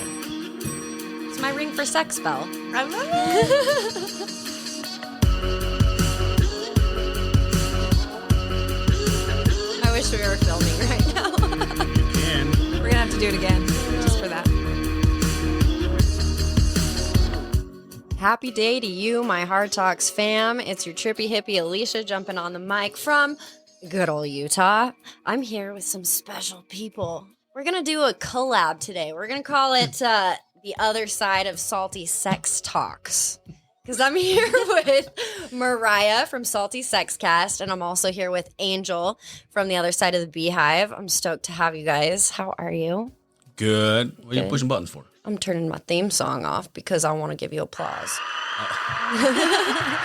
It's my ring for sex bell. I love it. I wish we were filming right now. You can. We're gonna have to do it again just for that. Happy day to you, my Hard Talks fam. It's your trippy hippie Alicia jumping on the mic from good old Utah. I'm here with some special people. We're going to do a collab today. We're going to call it the other side of Salty Sex Talks. Because I'm here with Mariah from Salty Sex Cast, and I'm also here with Angel from the other side of the Beehive. I'm stoked to have you guys. How are you? Good. What are you pushing buttons for? I'm turning my theme song off because I want to give you applause. Yeah!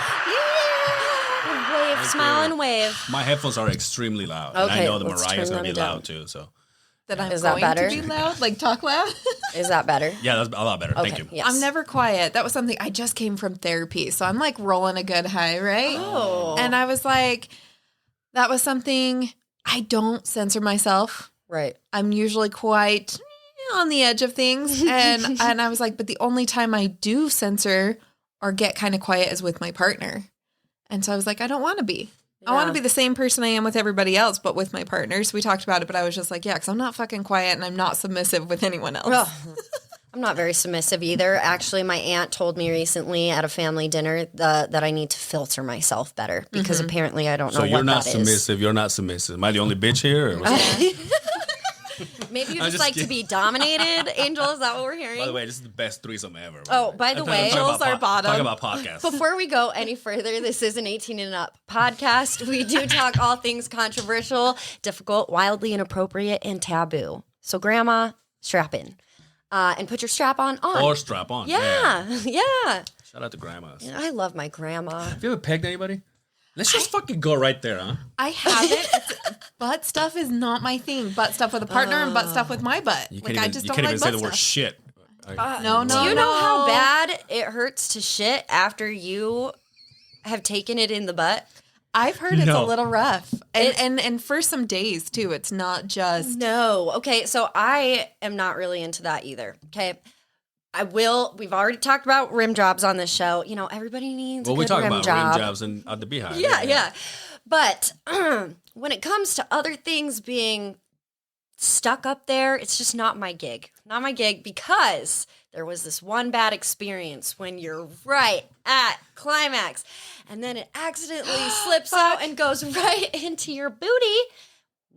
Wave, smile, and wave. My headphones are extremely loud. Okay, and I know the let's Mariah's turn going to be them loud too. So That I'm Is that going better? to be loud, like talk loud. Is that better? yeah, that's a lot better. Okay, Thank you. yes. I'm never quiet. That was something I just came from therapy, so I'm like rolling a good high, right? Oh. And I was like, that was something I don't censor myself. Right. I'm usually quite on the edge of things, and I was like, but the only time I do censor or get kind of quiet is with my partner. And so I was like, I don't want to be. I want to be the same person I am with everybody else, but with my partners. We talked about it, but I was just like, yeah, because I'm not fucking quiet and I'm not submissive with anyone else. Well, I'm not very submissive either. Actually, my aunt told me recently at a family dinner that I need to filter myself better because apparently I don't know So what you're not that is. submissive. You're not submissive. Am I the only bitch here? Or what's Maybe you I'm just just like to kidding. be dominated, Angel. Is that what we're hearing? By the way, this is the best threesome ever. Oh, by the way, Angels are bottom. Talk about podcasts. before we go any further, this is an 18 and up podcast. We do talk all things controversial, difficult, wildly inappropriate, and taboo. So, Grandma, strap in. And put your strap on. Or strap on. Yeah. Shout out to grandmas. I love my grandma. Have you ever pegged anybody? Let's just fucking go right there, huh? I haven't. Butt stuff is not my thing. Butt stuff with a partner and butt stuff with my butt. You Like, can't I even, just you don't can't like even say butt the word stuff. shit. No. Do you know how bad it hurts to shit after you have taken it in the butt? I've heard it's a No. little rough. And for some days, too. It's not just... No. Okay, so I am not really into that either. Okay. We've already talked about rim jobs on this show. You know, everybody needs a Well, we good talk rim about job. rim jobs at the Beehive. Yeah. But when it comes to other things being stuck up there, it's just not my gig. Not my gig because there was this one bad experience when you're right at climax and then it accidentally slips out and goes right into your booty.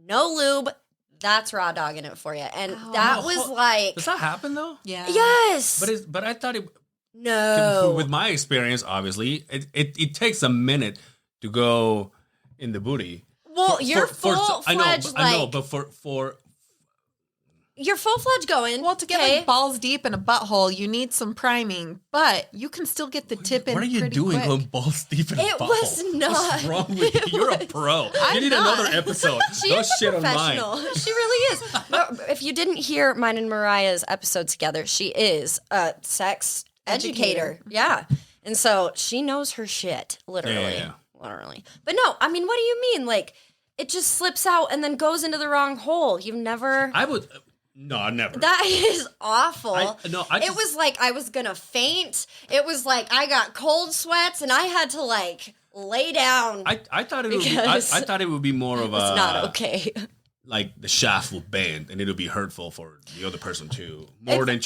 No lube. That's raw dogging it for you. And that was like, Does that happen though? Yeah. yes. But I thought it. No. With my experience, obviously, it takes a minute to go in the booty. Well, you're full-fledged, I know, like- but for You're full-fledged going. Well, to get like balls deep in a butthole, you need some priming, but you can still get the tip in what are you pretty doing quick. going balls deep in a It butthole? was not. What's wrong with you? You're a pro. You need not. another episode. She Don't is a shit on mine. professional. She really is. No, if you didn't hear mine and Mariah's episode together, she is a sex educator. Yeah. And so she knows her shit, literally. Yeah. Literally. But no, I mean, what do you mean? Like, it just slips out and then goes into the wrong hole. You've never... I would. No, never. That is awful. I It just- was like I was gonna faint. It was like I got cold sweats and I had to like lay down. I thought it would be. Because I thought it would be more of a. It's not okay. Like the shaft will bend and it'll be hurtful for the other person too. It Than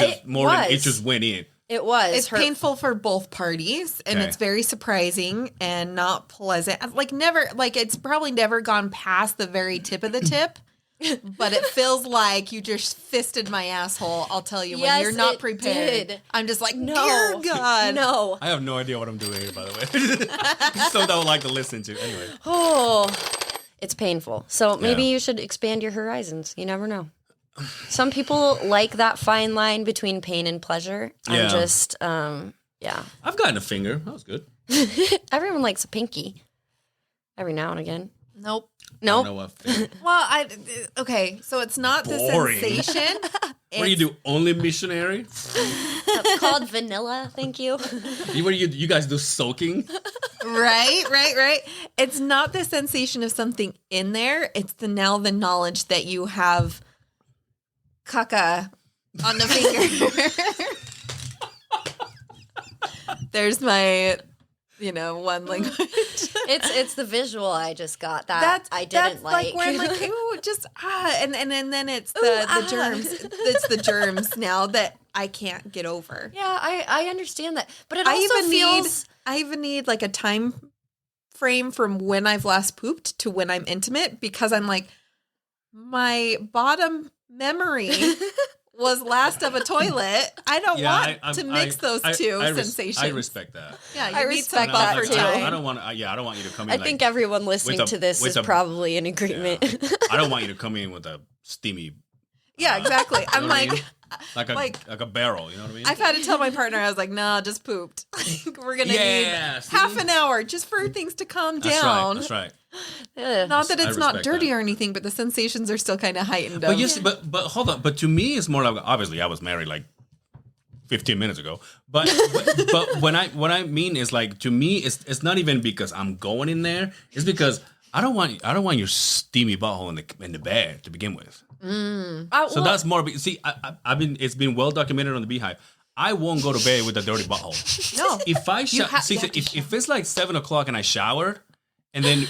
it just went in. It was. It's painful for both parties, and Okay. it's very surprising and not pleasant. Like it's probably never gone past the very tip of the tip, but it feels like you just fisted my asshole. I'll tell you, when Yes, you're not it prepared, did. I'm just like, No. dear God. No. I have no idea what I'm doing here, by the way. So that would like to listen to anyway. Oh, it's painful. So maybe Yeah. you should expand your horizons. You never know. Some people like that fine line between pain and pleasure. Yeah. I'm just, yeah. I've gotten a finger. That was good. Everyone likes a pinky every now and again. Nope. I don't know Nope. what finger. Well, okay, so it's not Boring. the sensation. What do you do? Only missionary? It's called vanilla. Thank you. You guys do soaking? Right. It's not the sensation of something in there. It's the knowledge that you have caca on the finger. There's my, one language. It's the visual I just got that I didn't like. Where I'm like, ooh, just and then it's the germs. It's the germs now that I can't get over. Yeah, I understand that, but it also feels. I even need like a time frame from when I've last pooped to when I'm intimate, because I'm like, my bottom memory was last of a toilet. I don't want to mix those two sensations. I respect that. Yeah, I respect that buffer too. time. I don't want you to come in. I think everyone listening to this is probably in agreement. Yeah. I don't want you to come in with a steamy. Yeah, exactly. I'm like. Like a barrel, you know what I mean? I've had to tell my partner, I was like, nah, just pooped. We're going to need half an hour just for things to calm down. That's right. Not that it's not dirty that. or anything, but the sensations are still kind of heightened. But yes, but hold on. But to me, it's more like, obviously I was married like 15 minutes ago. But what I mean is, like, to me, it's not even because I'm going in there. It's because I don't want your steamy butthole in the bed to begin with. So that's more. See, it's been well documented on the Beehive. I won't go to bed with a dirty butthole. No, if it's like 7:00 and I showered, and then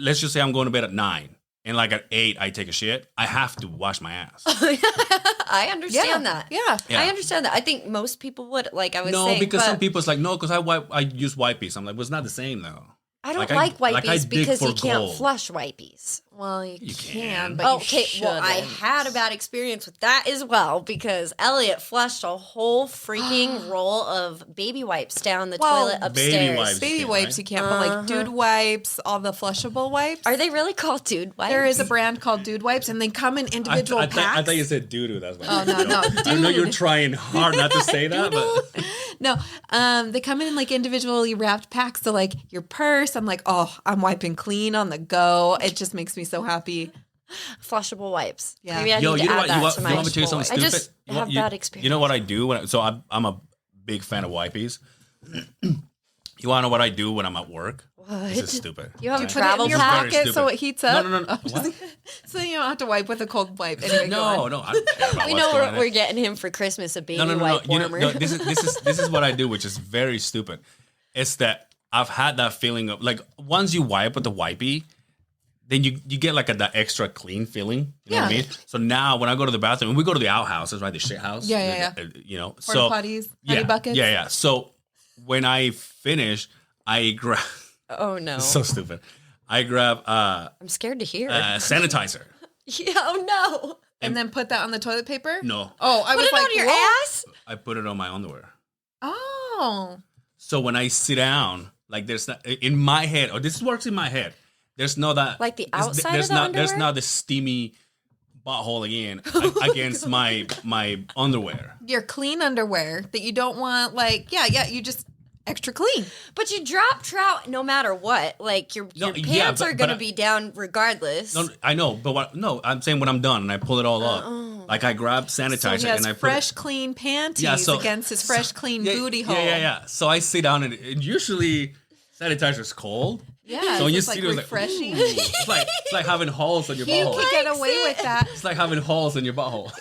let's just say I'm going to bed at 9, and like at 8 I take a shit, I have to wash my ass. I understand that. Yeah, I understand that. I think most people would, like I was saying. No, because some people it's like, no, because I use wipes. I'm like, well, it's not the same though. I don't like wipes because you can't gold. flush wipes. Well, you can, but okay. Well, I had a bad experience with that as well, because Elliot flushed a whole freaking roll of baby wipes down the toilet upstairs. Baby wipes you can't, but like dude wipes, all the flushable wipes. Are they really called dude wipes? There is a brand called Dude Wipes, and they come in individual packs. I thought you said doo-doo. That's what no. I know you're trying hard not to say that, but no, they come in like individually wrapped packs. So like your purse, I'm like, oh, I'm wiping clean on the go. It just makes me so happy. Flushable wipes. Yeah. Maybe I need to add that to my you want me to tell you something stupid? I just have bad experience. You know what I do? I'm a big fan of wipes. You want to know what I do when I'm at work? What? This is stupid. You have a Put it travel in your pack? pocket so it heats up? No. What? So you don't have to wipe with a cold wipe. Anyway, No. I don't care about We what's know going on. we're getting him for Christmas a baby No. wipe warmer. This is what I do, which is very stupid. It's that I've had that feeling of, like, once you wipe with the wipey, then you get like that extra clean feeling. You know what I mean? So now when I go to the bathroom, and we go to the outhouses, right? The shit house. Yeah. You know, Porta potties, honey buckets. Yeah. So when I finish, I grab. Oh no! So stupid. I grab I'm scared to hear. sanitizer. Yeah, oh no! And then put that on the toilet paper? No. Oh, I Put was it like, on your whoa. ass? I put it on my underwear. Oh. So when I sit down, like, there's not, in my head, or this works in my head, there's no that, Like the there's- outside there's of the not underwear? there's not the steamy butthole again against my underwear. Your clean underwear that you don't want, like, you just extra clean. But you drop trout no matter what. Like your pants are going to be down regardless. No, I know, but I'm saying when I'm done and I pull it all up, like I grab sanitizer So he has and I fresh, put it, clean panties against his fresh, clean booty hole. Yeah. So I sit down and usually sanitizer's cold. Yeah, So when you it's see like it, refreshing. it's like having holes on your He butthole. could get away with that. It's like having holes in your butthole.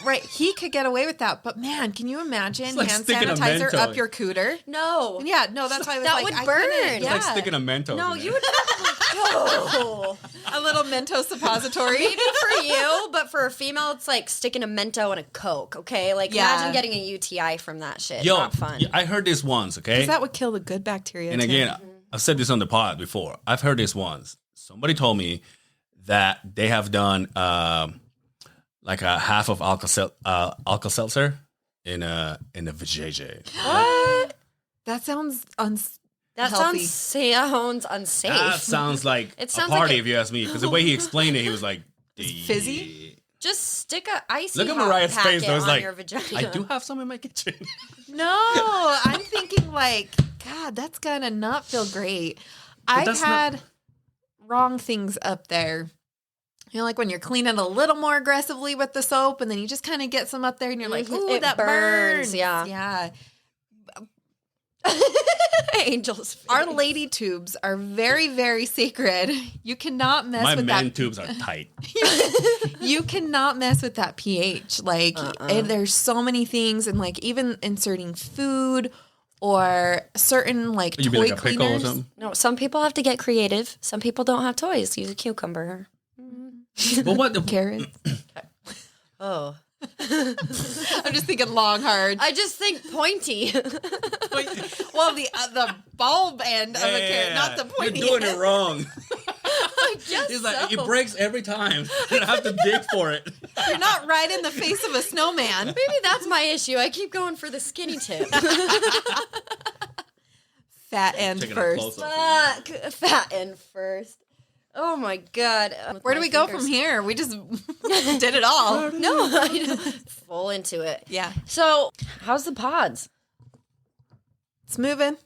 Right, he could get away with that. But man, can you imagine like hand sticking a sanitizer Mentos. up your cooter? No. Yeah, no, that's why I was That like, would I burn. couldn't- It's like sticking a Mentos. No, in you there. would no. a little Mentos suppository. Maybe for you, but for a female, it's like sticking a Mento and a Coke, okay? Like, Yeah. imagine getting a UTI from that shit. Yo, Not fun. yeah, I heard this once, okay? Because that would kill the good bacteria. And too. again, I've said this on the pod before. I've heard this once. Somebody told me that they have done like a half of Alka-Seltzer in a vajayjay. What? that sounds That healthy. sounds unsafe. That sounds like It a sounds party, like if you ask me. Because the way he explained it, he was like, fizzy? Just stick a icy Look at hot Mariah's face, packet though. It's on like, your vagina. I do have some in my kitchen. No, I'm thinking like, God, that's gonna not feel great. I've that's had wrong things up there. You know, like when you're cleaning a little more aggressively with the soap and then you just kind of get some up there and you're like, ooh, It that burns, burns. yeah. Yeah. Angel's face. Our lady tubes are very, very sacred. You cannot mess My with man that. tubes are tight. You cannot mess with that pH. Like, and there's so many things, and like even inserting food or certain like You'd be toy like a pickle or cleaners. something. No, some people have to get creative. Some people don't have toys. Use a cucumber. But what? Carrots. Oh. I'm just thinking long, hard. I just think pointy. Well, the bulb end of a carrot, not the pointy. You're doing it wrong. I guess He's like, so. it breaks every time. And I have to dig for it. You're not right in the face of a snowman. Maybe that's my issue. I keep going for the skinny tip. Fat end Taking a first. close-up. Fuck. Fat end first. Oh my god. Where do we go from here? We just did it all. No, I know. Full into it. Yeah. So, how's the pods? It's moving.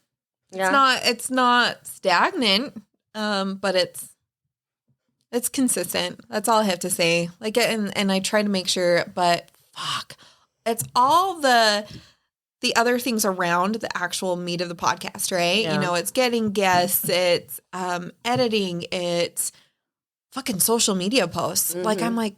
Yeah. It's not stagnant, but it's consistent. That's all I have to say. Like, and I try to make sure, but fuck, it's all the other things around the actual meat of the podcast, right? Yeah. You know, it's getting guests, it's editing, it's fucking social media posts. Like, I'm like,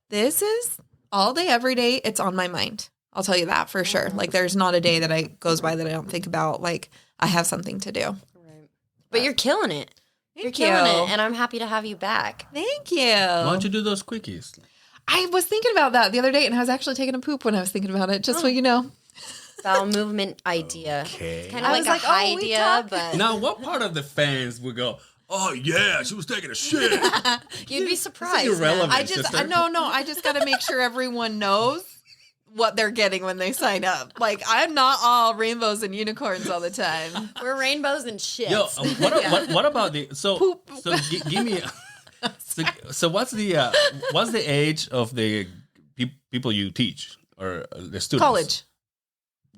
this is all day, every day. It's on my mind. I'll tell you that for sure. Like, there's not a day that goes by that I don't think about, like, I have something to do. Right. But you're killing it. You're Thank killing you. it, and I'm happy to have you back. Thank you. Why don't you do those quickies? I was thinking about that the other day, and I was actually taking a poop when I was thinking about it, just so you know. Bowel movement idea. Okay. Kind of I like was a like, high oh, we idea, talk. but Now, what part of the fans would go, oh, yeah, she was taking a shit? you'd be surprised. irrelevant. man. I just sister. no, I just got to make sure everyone knows what they're getting when they sign up. Like, I'm not all rainbows and unicorns all the time. We're rainbows and shit. Yo, what about the give me so what's the age of the people you teach or the students? College.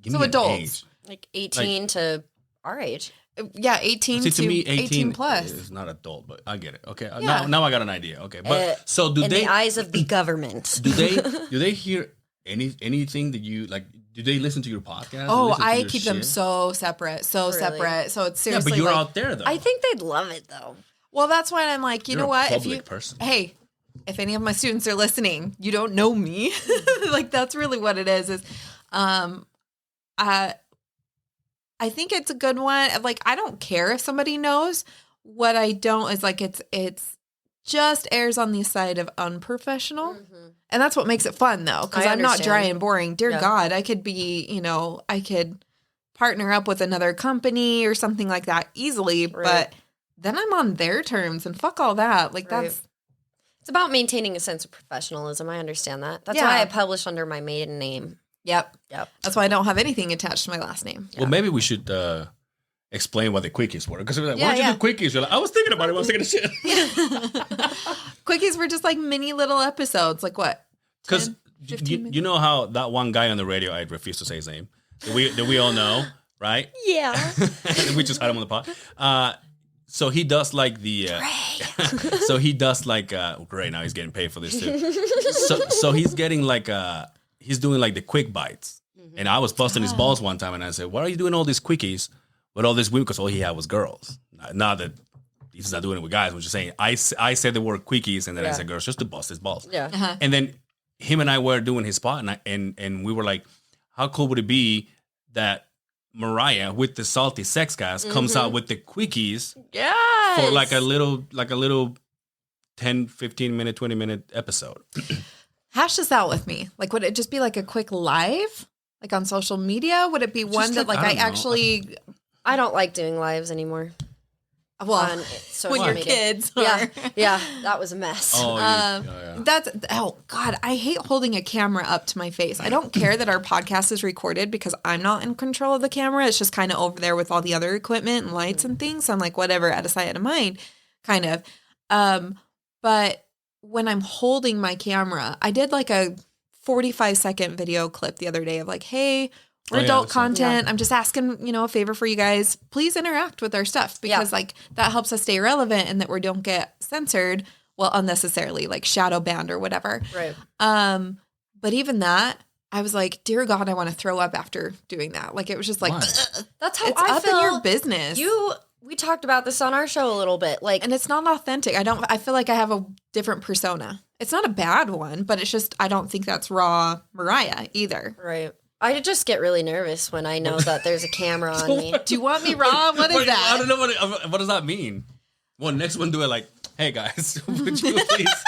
Give So me an adults. age. Like 18 to our age. Yeah, 18 See, to me, 18 plus. is not adult, but I get it. Okay, Yeah. now I got an idea. Okay, but so do In they the eyes of the government. do they hear anything that you like? Do they listen to your podcast? Oh, Listen to I your keep them shit? so separate, Really? So it's Yeah, seriously but you're like, out there though. I think they'd love it though. well, that's why I'm like, you You're know a what? public person. Hey, if any of my students are listening, you don't know me. Like, that's really what it is I think it's a good one. Like, I don't care if somebody knows. What I don't is like it's just airs on the side of unprofessional. And that's what makes it fun though, because I I'm not dry understand. and boring. Dear Yeah. God, I could be, I could partner up with another company or something like that easily, Right. but then I'm on their terms and fuck all that. Like, Right. that's It's about maintaining a sense of professionalism. I understand that. That's Yeah. why I publish under my maiden name. Yep. Yep. That's why I don't have anything attached to my last name. Well, maybe we should explain what the quickies were. Because we're like, Yeah, why don't yeah. you do quickies? You're like, I was thinking about it. I was thinking of shit. Quickies were just like mini little episodes. Like what? Because 10, 15 minutes? you know how that one guy on the radio, I refuse to say his name, that we all know, right? Yeah. We just had him on the pod. So he does like the. So he does like. Great, now he's getting paid for this too. So he's getting like he's doing like the quick bites. And I was busting his balls one time, and I said, "Why are you doing all these quickies with all this women?" Because all he had was girls. Not that he's not doing it with guys. I'm just saying. I said the word quickies, and then I Yeah. said girls just to bust his balls. Yeah. Uh-huh. And then him and I were doing his spot, and we were like, "How cool would it be that Mariah with the salty sex gas comes out with the quickies Yes. for like a little 10, 15 minute, 20 minute episode?" Hash this out with me. Like, would it just be like a quick live? Like on social media? Would it be one that like, like I I don't know. actually I don't like doing lives anymore. well On social when your media. kids Yeah. are Yeah. That was a mess. Oh, yeah. That's oh God, I hate holding a camera up to my face. I don't care that our podcast is recorded because I'm not in control of the camera. It's just kind of over there with all the other equipment and lights and things. So I'm like, whatever, out of sight, out of mind, kind of. But when I'm holding my camera, I did like a 45-second video clip the other day of like, hey, we're Oh, yeah, adult that's right. content. I'm just asking, a favor for you guys. Please interact with our stuff because like that helps us stay relevant and that we don't get censored well, unnecessarily, like shadow banned or whatever. Right. But even that, I was like, dear God, I want to throw up after doing that. Like, it was just like, Why? That's how it's I up feel. in your business. We talked about this on our show a little bit. Like, And it's not authentic. I feel like I have a different persona. It's not a bad one, but it's just, I don't think that's raw Mariah either. right. I just get really nervous when I know that there's a camera on me. Do you want me raw? What is that? I don't know what does that mean. Well, next one do it like, hey guys, would you please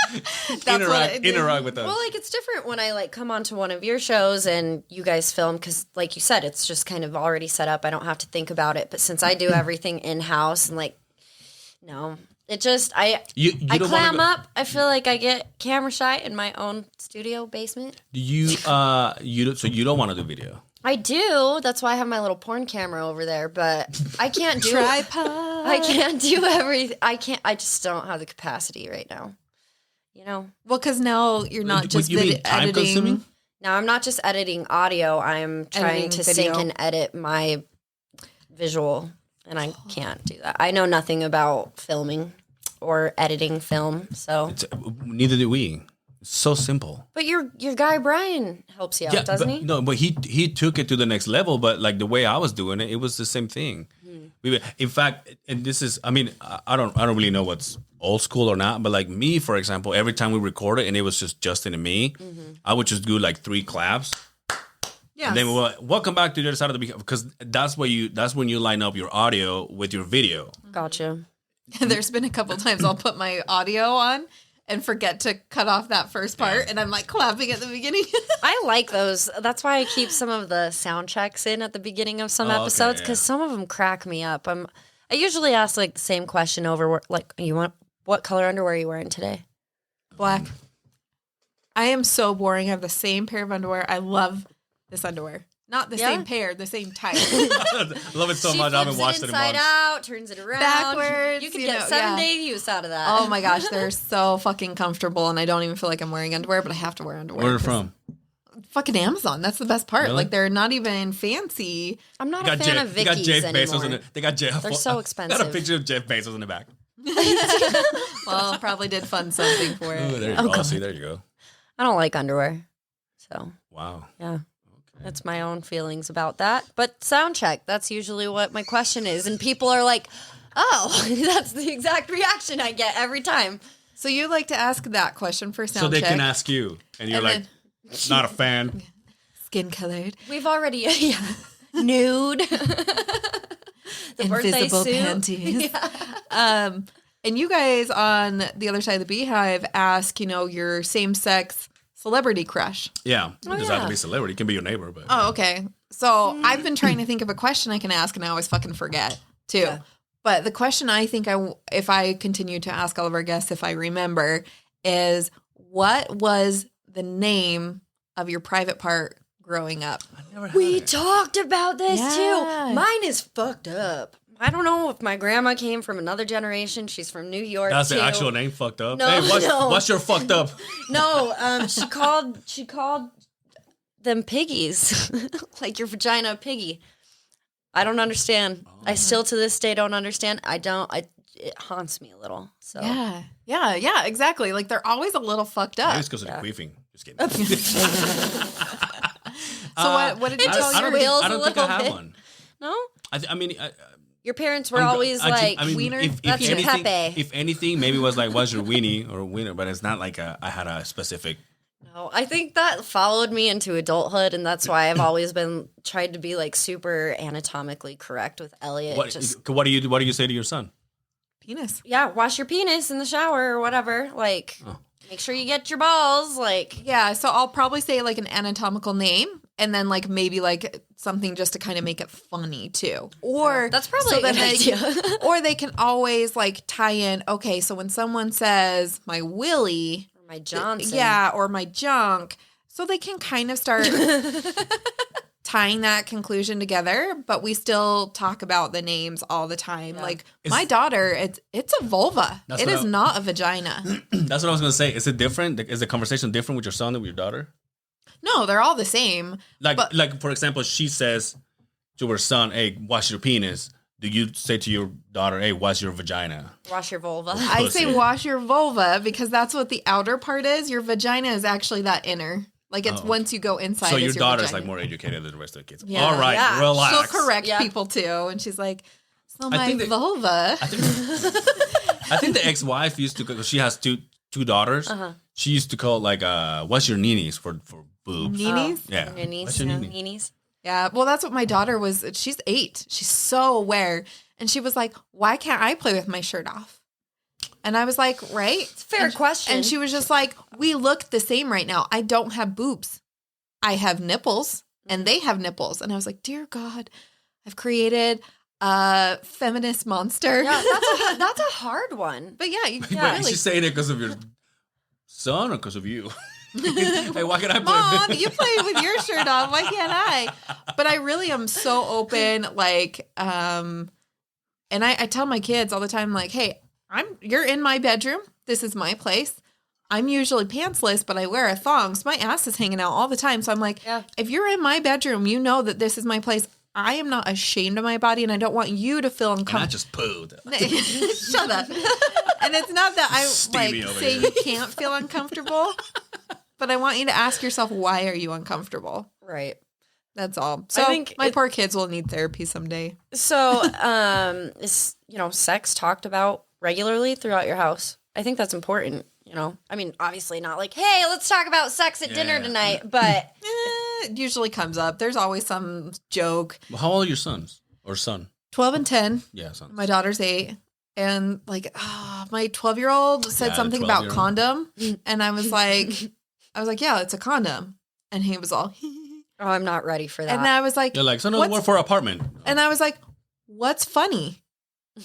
interact with us? Well, like it's different when I like come onto one of your shows and you guys film because, like you said, it's just kind of already set up. I don't have to think about it. But since I do everything in house and like, no, it just I don't clam wanna up. I feel like I get camera shy in my own studio basement. so you don't want to do video. I do. That's why I have my little porn camera over there. But I can't do Tripod. I can't do everything. I can't. I just don't have the capacity right now. You know. Well, because now you're not Would just you mean time editing. consuming? Now I'm not just editing audio. I'm trying Editing to video. sync and edit my visual, and I can't do that. I know nothing about filming or editing film. So, Neither do we. It's so simple. but your guy Brian helps you out, doesn't but, he? No, but he took it to the next level. But like the way I was doing it, it was the same thing. In fact, and this is, I mean, I don't really know what's old school or not, but like me, for example, every time we recorded and it was just Justin and me, I would just do like 3 claps. Yes. And then we're like, welcome back to the other side of the Beehive, because that's when you line up your audio with your video. Gotcha. There's been a couple times I'll put my audio on and forget to cut off that first part, and I'm like clapping at the beginning. I like those. That's why I keep some of the sound checks in at the beginning of some Oh, okay, episodes because some of them crack me up. I usually ask like the same question over, like, what color underwear are you wearing today? Black. I am so boring. I have the same pair of underwear. I love this underwear. Not the same pair, the same type. Love it so She much. I haven't flips washed it it in inside months. out, turns it around. Backwards, You could you get know, 7-day use out of that. Oh my gosh, they're so fucking comfortable, and I don't even feel like I'm wearing underwear, but I have to wear underwear. Where are you 'cause from? Fucking Amazon. That's the best part. Really? Like, they're not even fancy. I'm not a fan of They got Vicky's Jeff Bezos anymore. in it. They got Jeff. They're so Got a expensive. picture of Jeff Bezos in the back. Well, probably did fund something for it. Oh, there you go. See, there you go. I don't like underwear. So, Wow. yeah. That's my own feelings about that. But sound check, that's usually what my question is. And people are like, oh, that's the exact reaction I get every time. So you like to ask that question for sound So they check. can ask you, and you're And like, not a fan. Skin colored. We've already, nude. The Invisible birthday suit. panties. And you guys on the other side of the Beehive ask, your same-sex celebrity crush. Yeah, it doesn't have yeah. to be a celebrity. It can be your neighbor, but Oh, okay. So I've been trying to think of a question I can ask, and I always fucking forget too. Yeah. But the question I think if I continue to ask all of our guests, if I remember, is what was the name of your private part growing up? I never had We it. talked about this Yeah. too. Mine is fucked up. I don't know if my grandma came from another generation. She's from New York. That's too. the actual name. Fucked up. No, Hey, no. what's your fucked up? No, she called them piggies, like your vagina a piggy. I don't understand. I still to this day don't understand. It haunts me a little. So Yeah, exactly. Like they're always a little fucked Maybe up. it's because of the queefing. Just kidding. So what did you tell I your don't think, wheels I a don't think I little have bit? one. no, I mean, your parents were always like wiener? That's your anything, Pepe. if anything, maybe it was like, what's your weenie or wiener? But it's not like I had a specific. No, I think that followed me into adulthood, and that's why I've always been tried to be like super anatomically correct with Elliot. What do you say to your son? Penis. Yeah, wash your penis in the shower or whatever. Like, make sure you get your balls. Like, Yeah, so I'll probably say like an anatomical name and then like maybe like something just to kind of make it funny too. Or that's probably a good idea. or they can always like tie in, okay, so when someone says my willy, My Johnson. yeah, or my junk, so they can kind of start tying that conclusion together, but we still talk about the names all the time. Yeah. Like my daughter, it's a vulva. That's It what is not a vagina. That's what I was gonna say. Is it different? Is the conversation different with your son than with your daughter? No, they're all the same. Like, But- like for example, she says to her son, "Hey, wash your penis," do you say to your daughter, "Hey, wash your vagina"? Wash your vulva. I say wash your vulva because that's what the outer part is. Your vagina is actually that inner. Like it's once you go inside. So your it's daughter's vagina. like more educated than the rest of the kids. Yeah. All right, Yeah. relax. She'll correct people too, and she's like, "So my think that- vulva." I think the ex-wife used to, because she has two daughters. She used to call it like, "What's your ninis" for boobs? Ninis? Yeah. Ninis. What's your nini? Ninis. Yeah, well, that's what my daughter was. She's 8. She's so aware. And she was like, why can't I play with my shirt off? And I was like, right? It's a fair question. And she was just like, we look the same right now. I don't have boobs. I have nipples and they have nipples. And I was like, dear God, I've created a feminist monster. Yeah, that's a hard one. But yeah, you But really. she's saying it because of your son or because of you? Hey, why can I play? Mom, you play with your shirt on. Why can't I? But I really am so open. Like, and I tell my kids all the time, like, hey, you're in my bedroom. This is my place. I'm usually pantsless, but I wear a thong. So my ass is hanging out all the time. So I'm like, if you're in my bedroom, you know that this is my place. I am not ashamed of my body, and I don't want you to feel uncomfortable. And I just pooed. Shut up. And it's not that I Steamy like over say here. you can't feel uncomfortable, but I want you to ask yourself, why are you uncomfortable? Right. That's all. So think my poor kids will need therapy someday. So, is sex talked about regularly throughout your house? I think that's important. I mean, obviously not like, hey, let's talk about sex at dinner tonight, but It usually comes up. There's always some joke. Well, how old are your sons or son? 12 and 10. Yeah, sons. My daughter's 8. And like, my 12-year-old said Yeah, something about 12-year-old. condom. And I was like, yeah, it's a condom. And he was all, oh, I'm not ready for that. and I was like, You're like, so another word for apartment. and I was like, what's funny?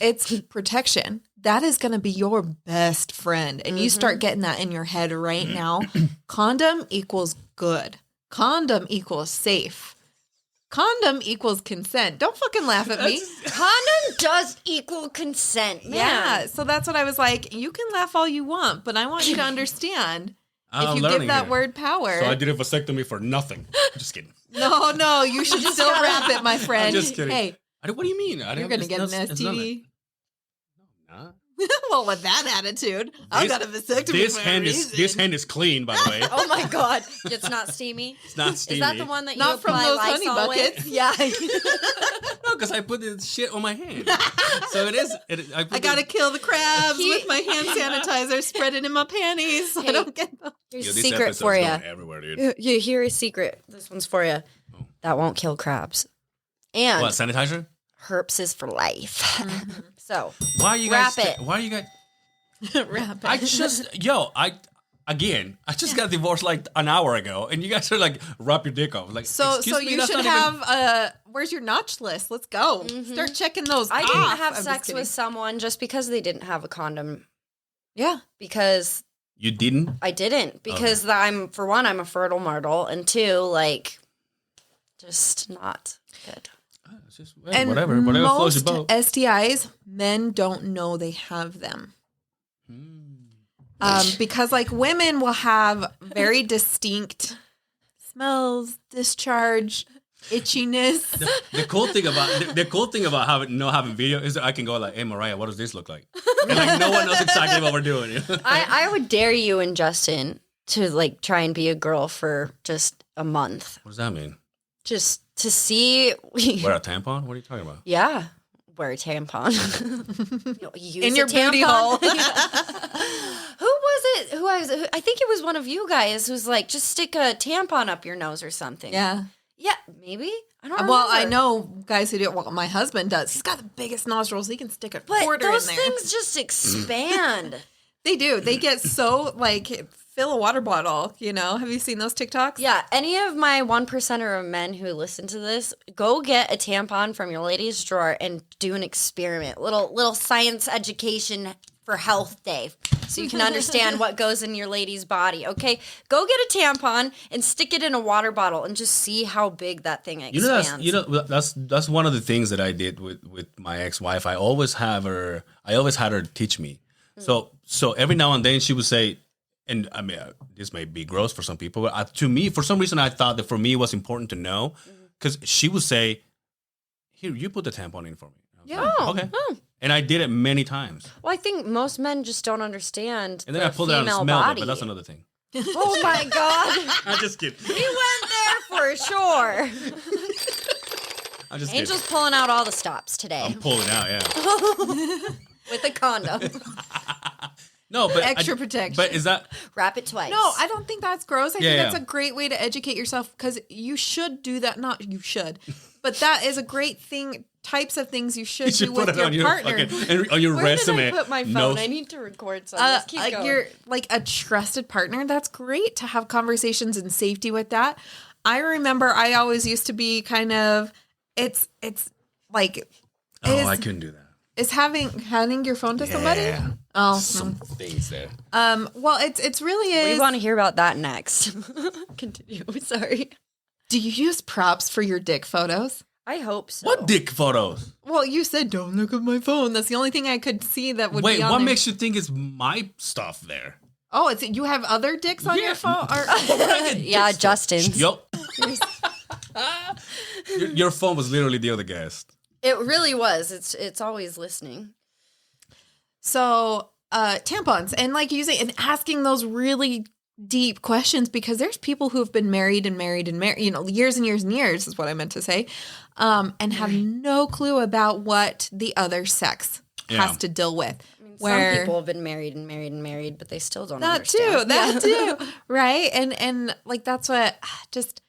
It's protection. That is going to be your best friend. And you start getting that in your head right now. Condom equals good. Condom equals safe. Condom equals consent. Don't fucking laugh at me. Condom does equal consent. Man. Yeah. So that's what I was like. You can laugh all you want, but I want you to understand I'm if you learning give that here. word power. So I did a vasectomy for nothing. Just kidding. No, you should still wrap it, my friend. I'm just kidding. Hey, What do you mean? you're going to get an STD. Nah. Well, with that attitude, I've got a vasectomy This for a hand reason. this hand is clean, by the way. Oh my God. It's not steamy. It's not steamy. Is that the one that you Not from apply those honey Lysol with? buckets. Yeah. No, because I put this shit on my hand. So it is. I gotta kill the crabs He- with my hand sanitizer, spread it in my panties. So I don't get them. Here's a This secret episode's for you. going everywhere, dude. You hear a secret. This one's for you. That won't kill crabs. And What, sanitizer? herpes is for life. So Why are you Wrap guys? it. Why are you guys? Wrap it. I just I just got divorced like an hour ago, and you guys are like wrap your dick off. Like So excuse me, you that's should not even- have where's your notch list? Let's go. Start checking those. I off. didn't have I'm just sex kidding. with someone just because they didn't have a condom. Yeah. Because You didn't. I didn't. Because I'm for one, I'm a fertile mortal, and two, like, just not good. It's just, And whatever floats your most boat. STIs, men don't know they have them. Because like women will have very distinct smells, discharge, itchiness. The cool thing about having video is that I can go like, "Hey Mariah, what does this look like?" And like no one knows exactly what we're doing. I would dare you and Justin to like try and be a girl for just a month, What does that mean? just to see. Wear a tampon? What are you talking about? Yeah, wear a tampon. Use In a your booty tampon. hole. Who was it? I think it was one of you guys who's like, just stick a tampon up your nose or something. Yeah. Yeah, maybe. I don't Well, I remember. know guys who do it. Well, my husband does. He's got the biggest nostrils. He can stick a But quarter those in there. things just expand. They do. They get so like fill a water bottle. You know? Have you seen those TikToks? Yeah, any of my 1%er of men who listen to this, go get a tampon from your ladies' drawer and do an experiment. Little science education for health day. So you can understand what goes in your lady's body, okay? Go get a tampon and stick it in a water bottle and just see how big that thing expands. That's one of the things that I did with my ex-wife. I always had her teach me. So every now and then she would say, and I mean, this may be gross for some people, but to me, for some reason, I thought that for me it was important to know, because she would say, "Here, you put the tampon in for me." Yeah. Okay. And I did it many times. Well, I think most men just don't understand. And then I pulled it out and female smelled body. it, but that's another thing. Oh my God. I'm just kidding. We went there for sure. I'm just Angel's kidding. pulling out all the stops today I'm pulling out, yeah. with a condom. No, but Extra protection. But is that Wrap it twice. No, I don't think that's gross. I think Yeah, that's yeah. a great way to educate yourself because you should do that. Not you should, but that is a great thing. Types of things you should do put with it on your your partner. on your Where resume? did I put my phone? No, I need to record some. Let's keep going. You're like a trusted partner. That's great to have conversations and safety with that. I remember I always used to be kind of it's like I couldn't do that. is handing your phone to somebody. Yeah. Oh, Some things there. well, it's really is. We want to hear about that next. Continue. Sorry. Do you use props for your dick photos? I hope so. What dick photos? Well, you said don't look at my phone. That's the only thing I could see that would Wait, be on what there. makes you think it's my stuff there? Oh, it's you have other dicks on your phone? Or, Yeah, Justin's. Yup. your phone was literally the other guest. It really was. It's always listening. so, tampons and like using and asking those really deep questions because there's people who have been married, years and years and years is what I meant to say, and have no clue about what the other sex has to deal with. Some people have been married, but they still don't understand. That too, right? And like that's what just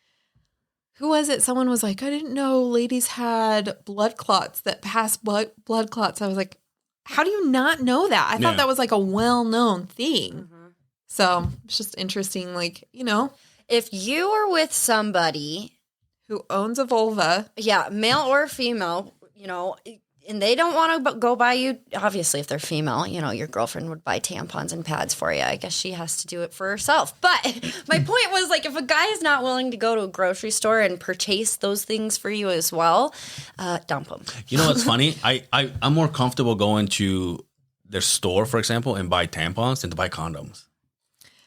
who was it? Someone was like, I didn't know ladies had blood clots that pass blood clots. I was like, how do you not know that? I thought that was like a well-known thing. Mm-hmm. So it's just interesting, like, If you are with somebody, who owns a vulva. yeah, male or female, and they don't want to go buy you, obviously, if they're female, your girlfriend would buy tampons and pads for you. I guess she has to do it for herself. But my point was, like, if a guy is not willing to go to a grocery store and purchase those things for you as well, dump them. You know what's funny? I'm more comfortable going to their store, for example, and buy tampons than to buy condoms.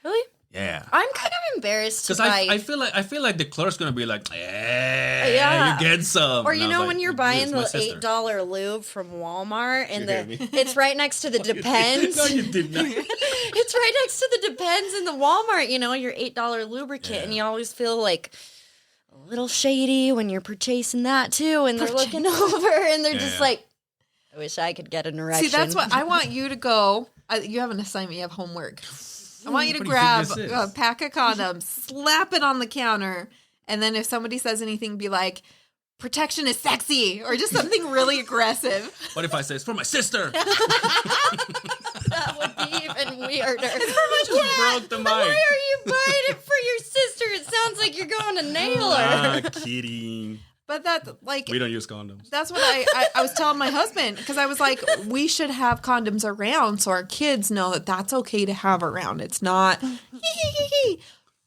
Really? Yeah. I'm kind of embarrassed to Because buy. I feel like the clerk's gonna be like, yeah, you get some. Or And I was like, when you're "Dude, buying it's the my sister." $8 lube from Walmart and You hear me? it's right next to the Depends. No, you did not. It's right next to the Depends in the Walmart, your $8 lubricant, and you always feel like a little shady when you're purchasing that too, and they're looking over and they're just Yeah. like, I wish I could get an erection. See, that's what I want you to go. You have an assignment, you have homework. I want you to What do you grab think this a is? pack of condoms, slap it on the counter, and then if somebody says anything, be like, protection is sexy, or just something really aggressive. What if I say it's for my sister? That would be even weirder. Just broke the mic. Why are you buying it for your sister? It sounds like you're going to nail her. Kidding. But that's like, We don't use condoms. that's what I was telling my husband, because I was like, we should have condoms around so our kids know that that's okay to have around. It's not,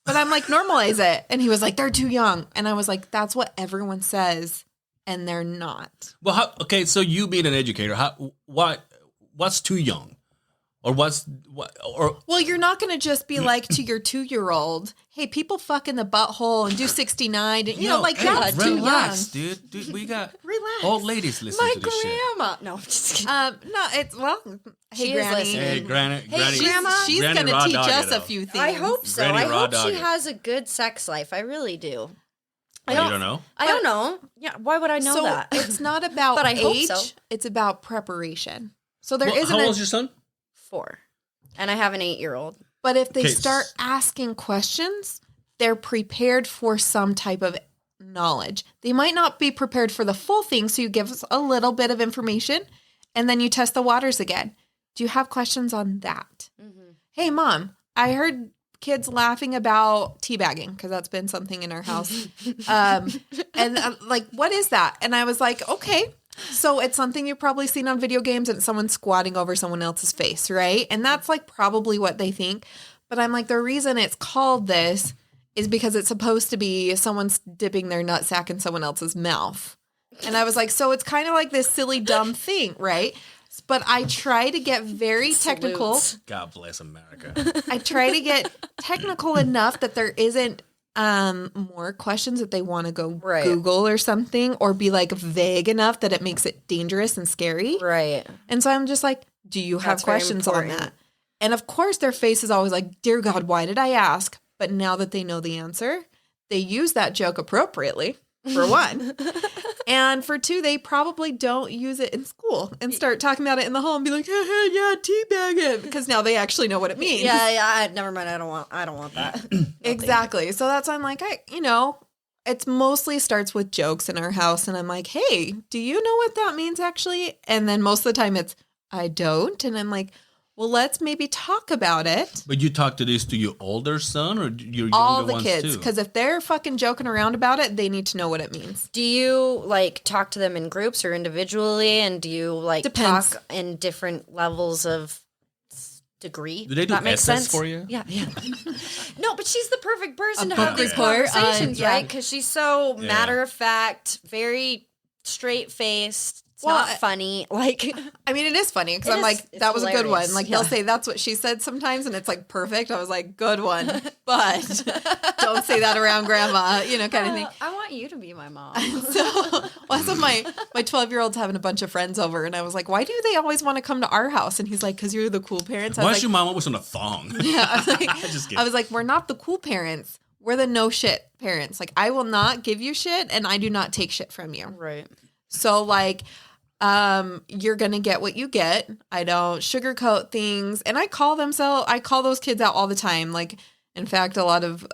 but I'm like, normalize it. And he was like, they're too young. And I was like, that's what everyone says, and they're not. Well, okay, so you being an educator, what's too young? Or Well, you're not going to just be like to your 2-year-old, hey, people fuck in the butthole and do 69. And, that's too young. relax, dude. We got Relax. old ladies listening My to this shit. grandma. No, I'm just kidding. No, it's, well, hey, She is Granny. listening. Hey, Granny. Grandma. She's Granny going to raw teach dog us it a up. few things. I hope so. Granny I raw hope dog she it. has a good sex life. I really do. You don't know? I don't know. Yeah, why would I know so that? it's not about But I hope age. so. It's about preparation. So there Well, isn't how a, old's your son? 4. And I have an 8-year-old. but if they Okay, start asking questions, they're prepared for some type of knowledge. They might not be prepared for the full thing, so you give us a little bit of information, and then you test the waters again. Do you have questions on that? Mm-hmm. Hey, Mom, I heard kids laughing about teabagging because that's been something in our house. Like, what is that? And I was like, okay. So it's something you've probably seen on video games, and it's someone squatting over someone else's face, right? And that's like probably what they think. But I'm like, the reason it's called this is because it's supposed to be someone's dipping their nutsack in someone else's mouth. And I was like, so it's kind of like this silly, dumb thing, right? But I try to get very technical. Salutes. God bless America. I try to get technical enough that there isn't more questions that they want to go Right. Google or something, or be like vague enough that it makes it dangerous and scary. Right. And so I'm just like, do you have That's very questions on important. that? And of course, their face is always like, dear God, why did I ask? But now that they know the answer, they use that joke appropriately, for one. And for two, they probably don't use it in school and start talking about it in the hall and be like, hey, yeah, teabag it. Because now they actually know what it means. Yeah. Never mind. I don't want that. Exactly. So that's why I'm like, it's mostly starts with jokes in our house. And I'm like, hey, do you know what that means actually? And then most of the time it's, I don't. And I'm like, well, let's maybe talk about it. But you talk to your older son or your younger All the ones kids. too? Because if they're fucking joking around about it, they need to know what it means. Do you like talk to them in groups or individually? And do you like Depends. talk in different levels of degree? Do they do that makes essays sense for you? Yeah. No, but she's the perfect person to book have these report, conversations, yeah. right? Because she's so Yeah. matter of fact, very straight faced. It's Well, not funny. Like, I mean, it is funny because It I'm is- like, it's that was a good hilarious. one. Like, Yeah. they'll say that's what she said sometimes, and it's like perfect. I was like, good one. But don't say that around grandma, kind of thing. I want you to be my mom. So my 12-year-old's having a bunch of friends over, and I was like, why do they always want to come to our house? And he's like, because you're the cool parents. I Why was is like, your mom always on a thong? yeah, I was like, Just kidding. I was like, we're not the cool parents. We're the no shit parents. Like, I will not give you shit, and I do not take shit from you. Right. So like, you're going to get what you get. I don't sugarcoat things. And I call those kids out all the time. Like, in fact, a lot of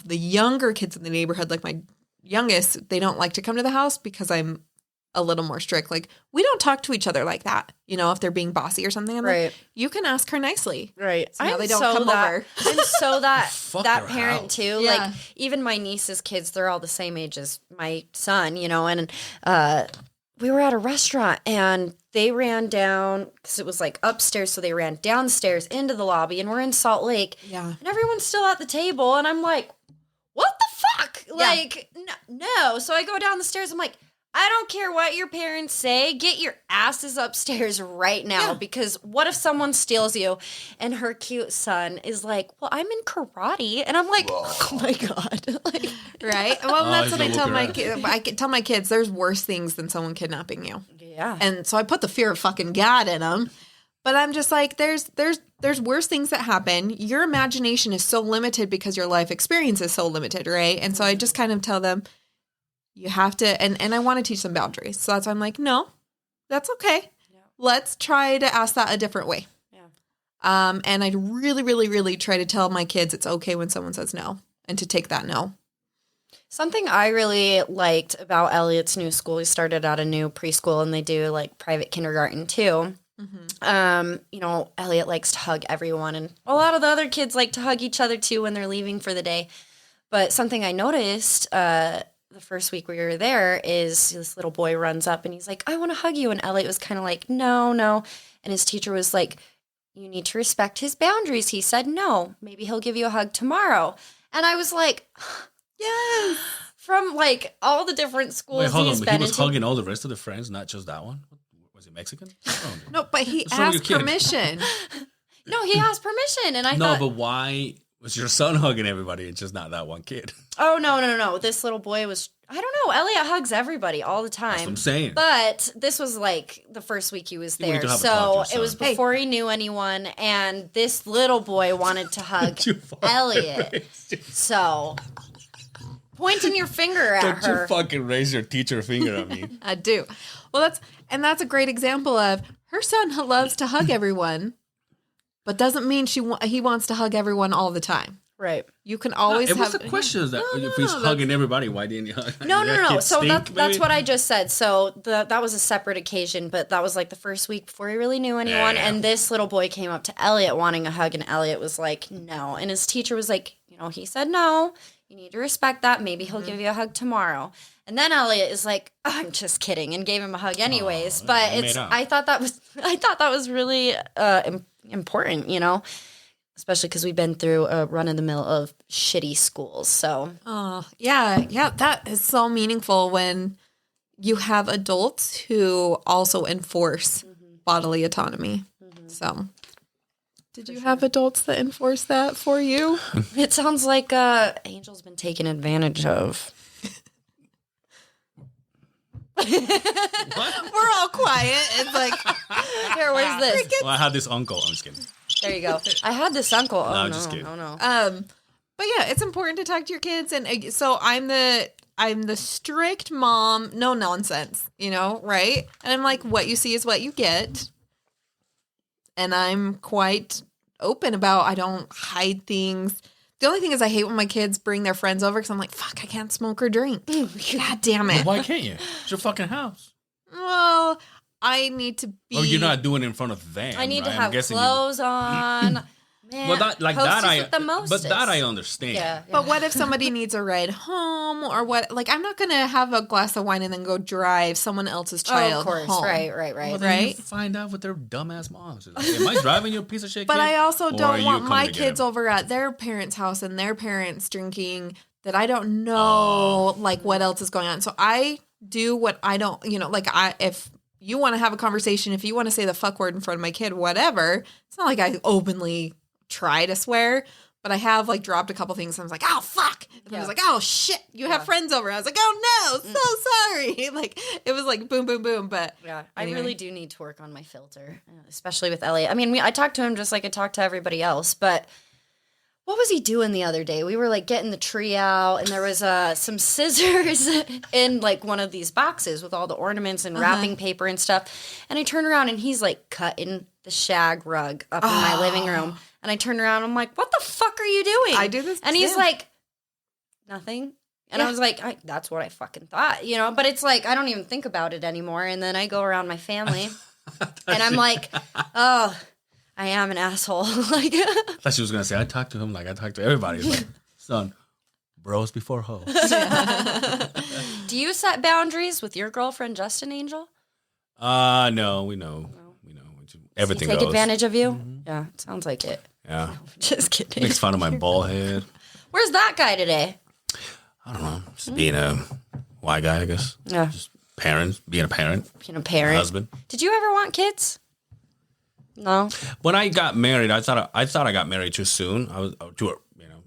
the younger kids in the neighborhood, like my youngest, they don't like to come to the house because I'm a little more strict. Like, we don't talk to each other like that. If they're being bossy or something. I'm Right. like, you can ask her nicely. Right. So now they don't come over. I'm so that Fuck that her parent house. too. Yeah. Like even my niece's kids, they're all the same age as my son, and we were at a restaurant and they ran down because it was like upstairs, so they ran downstairs into the lobby, and we're in Salt Lake. Yeah. And everyone's still at the table, and I'm like, what the fuck? Like, no. So I go down the stairs. I'm like, I don't care what your parents say. Get your asses upstairs right now, because what if someone steals you? And her cute son is like, well, I'm in karate. And I'm like, oh my God. Like, Right. Well, Oh, that's he's what I gonna tell whoop my your kids. I tell my kids there's worse things than someone kidnapping you. yeah. And so I put the fear of fucking God in them. But I'm just like, there's worse things that happen. Your imagination is so limited because your life experience is so limited, right? And so I just kind of tell them, you have to, and I want to teach them boundaries. So that's why I'm like, no, that's okay. Yeah. Let's try to ask that a different way. Yeah. And I really, really, really try to tell my kids it's okay when someone says no and to take that no. Something I really liked about Elliot's new school, he started at a new preschool and they do like private kindergarten too. Elliot likes to hug everyone, and a lot of the other kids like to hug each other too when they're leaving for the day. But something I noticed the first week we were there is this little boy runs up and he's like, I want to hug you. And Elliot was kind of like, no. And his teacher was like, you need to respect his boundaries. He said no. Maybe he'll give you a hug tomorrow. And I was like, Yes. from like all the different schools Wait, hold he's on. been He was into. hugging all the rest of the friends, not just that one. Was he Mexican? Oh, No, but he What's wrong with asked your kid? permission. No, he asked permission. And I no, thought, but why was your son hugging everybody and just not that one kid? oh, no. This little boy was, I don't know. Elliot hugs everybody all the time. That's what I'm saying. But this was like the first week he was You wanted there. to have a talk So to your it was son. before he knew anyone. And this little boy wanted to hug You fucking Elliot. raised your- So pointing your finger at Don't her. you fucking raise your teacher finger at me. I do. Well, that's a great example of her son loves to hug everyone, but doesn't mean he wants to hug everyone all the time. Right. You can always It was have the question is that No, if he's no, hugging everybody, why didn't he hug? No. Did that kid So stink, that's maybe? what I just said. So that was a separate occasion, but that was like the first week before he really knew anyone. Yeah. And this little boy came up to Elliot wanting a hug, and Elliot was like, no. And his teacher was like, he said no. You need to respect that. Maybe he'll give you a hug tomorrow. And then Elliot is like, oh, I'm just kidding, and gave him a hug anyways. But he made up. I thought that was really important, especially because we've been through a run of the mill of shitty schools. So Oh, yeah, that is so meaningful when you have adults who also enforce bodily autonomy. So Did you have adults that enforce that for you? It sounds like Angel's been taken advantage of. What? We're all quiet. It's like, Here, where's this? Well, I had this uncle. I'm just kidding. There you go. I had this uncle. Oh, No, no, just kidding. no. but yeah, it's important to talk to your kids. And so I'm the strict mom, no nonsense, right? And I'm like, what you see is what you get. And I'm quite open about, I don't hide things. The only thing is I hate when my kids bring their friends over because I'm like, fuck, I can't smoke or drink. God damn it. Why can't you? It's your fucking house. Well, I need to be. Oh, you're not doing it in front of them. I need to right? have clothes on. Man, Well, that hostess with the mostest. but that I understand. Yeah. But what if somebody needs a ride home or what? Like, I'm not going to have a glass of wine and then go drive someone else's child of course. home. Right. Well, then you Right? find out what their dumbass moms is. Like, am I driving you a piece of shit? But kid? I also Or are don't you want coming my to get kids him? over at their parents' house and their parents drinking that I don't know, like, what else is going on. So I do what I don't, if you want to have a conversation, if you want to say the fuck word in front of my kid, whatever, it's not like I openly try to swear, but I have like dropped a couple things and I was like, oh fuck. And I was like, oh shit, you have friends over. I was like, oh no, so sorry. Like it was like boom, boom, boom. But Yeah, anyway. I really do need to work on my filter, especially with Elliot. I mean, I talked to him just like I talked to everybody else, but what was he doing the other day? We were like getting the tree out, and there was some scissors in like one of these boxes with all the ornaments and wrapping paper and stuff. And I turned around and he's like cutting the shag rug up in my living room. And I turned around and I'm like, what the fuck are you doing? I do this And he's too. like, nothing. And I was like, that's what I fucking thought, But it's like, I don't even think about it anymore. And then I go around my family and I'm like, oh, I am an asshole. Like, I thought she was gonna say I talked to him like I talked to everybody. It's like, son, bros before hoes. do you set boundaries with your girlfriend, Justin Angel? No, we know. Everything Take goes. advantage of you? Yeah, it sounds like it. Yeah. Just kidding. Makes fun of my bald head. Where's that guy today? I don't know. Just being a white guy, I guess. Yeah. Just being a parent. Being a parent. Husband. Did you ever want kids? No. When I got married, I thought I got married too soon.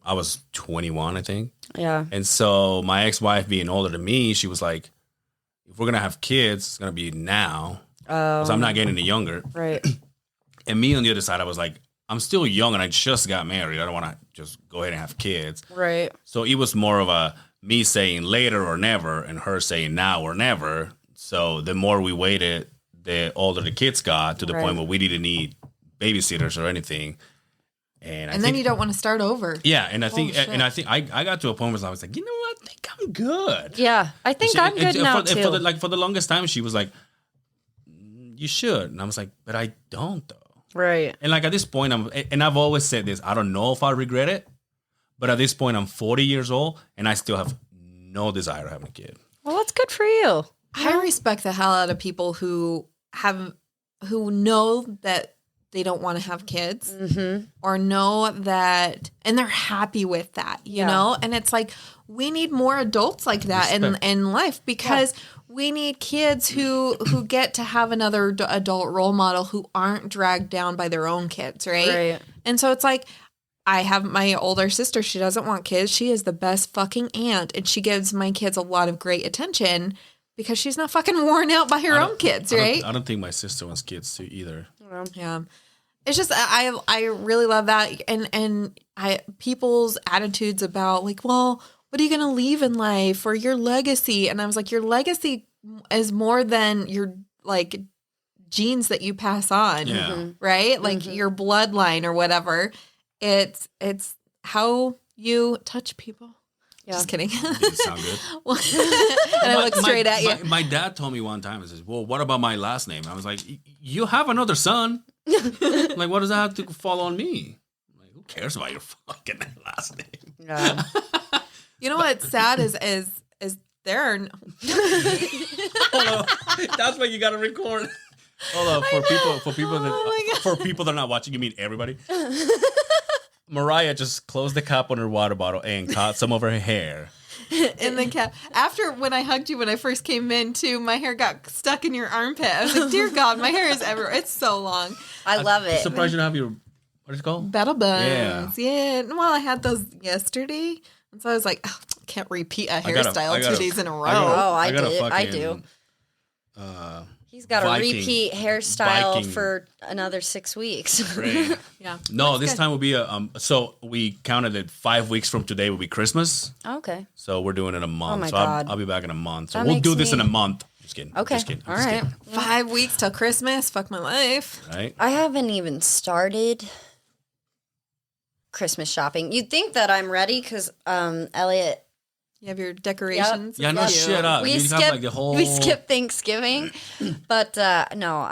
I was 21, I think. Yeah. And so my ex-wife being older than me, she was like, if we're going to have kids, it's going to be now. Because I'm not getting any younger. Right. And me on the other side, I was like, I'm still young and I just got married. I don't want to just go ahead and have kids. Right. So it was more of a me saying later or never and her saying now or never. So the more we waited, the older the kids got to the point where we didn't need babysitters or anything. And then you don't want to start over. Yeah, and I think shit. I got to a point where I was like, you know what? I think I'm good. Yeah. I think I'm good now, too. For the longest time, she was like, you should. And I was like, but I don't, though. Right. And like at this point, I've always said this, I don't know if I regret it, but at this point, I'm 40 years old and I still have no desire of having a kid. Well, that's good for you. I respect the hell out of people who know that they don't want to have kids or know that, and they're happy with that, you know? And it's like, we need more adults like that in life because we need kids who get to have another adult role model who aren't dragged down by their own kids, right? And so it's like, I have my older sister. She doesn't want kids. She is the best fucking aunt. And she gives my kids a lot of great attention because she's not fucking worn out by her own kids, right? I don't think my sister wants kids too either. Yeah. It's just, I really love that. And people's attitudes about like, well, what are you going to leave in life or your legacy? And I was like, your legacy is more than your like genes that you pass on, right? Like your bloodline or whatever. It's how you touch people. Yeah. Just kidding. Didn't sound good. And I look straight at you. My dad told me one time, he says, well, what about my last name? I was like, you have another son. Like, what does that have to fall on me? I'm like, who cares about your fucking last name? Yeah. You know what's sad is there are Hold on. That's what you got to record. Hold on. For people that are not watching, you mean everybody? Mariah just closed the cap on her water bottle and caught some of her hair. in the cap. After when I hugged you when I first came in too, my hair got stuck in your armpit. I was like, dear God, my hair is everywhere. It's so long. I love I'm it. surprised you don't have your what is it called? Battle buns. Yeah. Well, I had those yesterday. And so I was like, oh, I can't repeat a hairstyle 2 days in a row. I do. Fucking, He's got a repeat hairstyle Viking. for another 6 weeks. Right. Yeah. No, this time will be so we counted it 5 weeks from today will be Christmas. Okay. So we're doing it a month. Oh my so God. I'll be back in a month. So That we'll do makes this in me- a month. Just kidding. Okay. Just kidding. All Just right. kidding. 5 weeks till Christmas. Fuck my life. Right. I haven't even started Christmas shopping. You'd think that I'm ready because Elliot. You have your decorations. Yeah, no Yep. shit up. We You skipped. have like the whole. We skipped Thanksgiving, but no,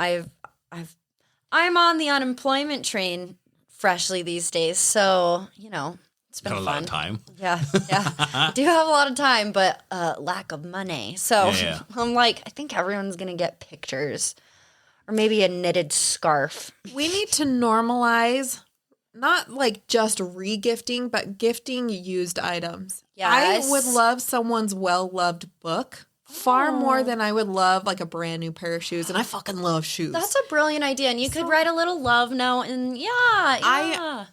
I'm on the unemployment train freshly these days. So it's been Got a fun. lot of time. Yeah. I do have a lot of time, but lack of money. So Yeah. I'm like, I think everyone's gonna get pictures, or maybe a knitted scarf. We need to normalize not like just re-gifting, but gifting used items. Yes. I would love someone's well-loved book far more than I would love like a brand new pair of shoes. And I fucking love shoes. That's a brilliant idea, and you could write a little love note. And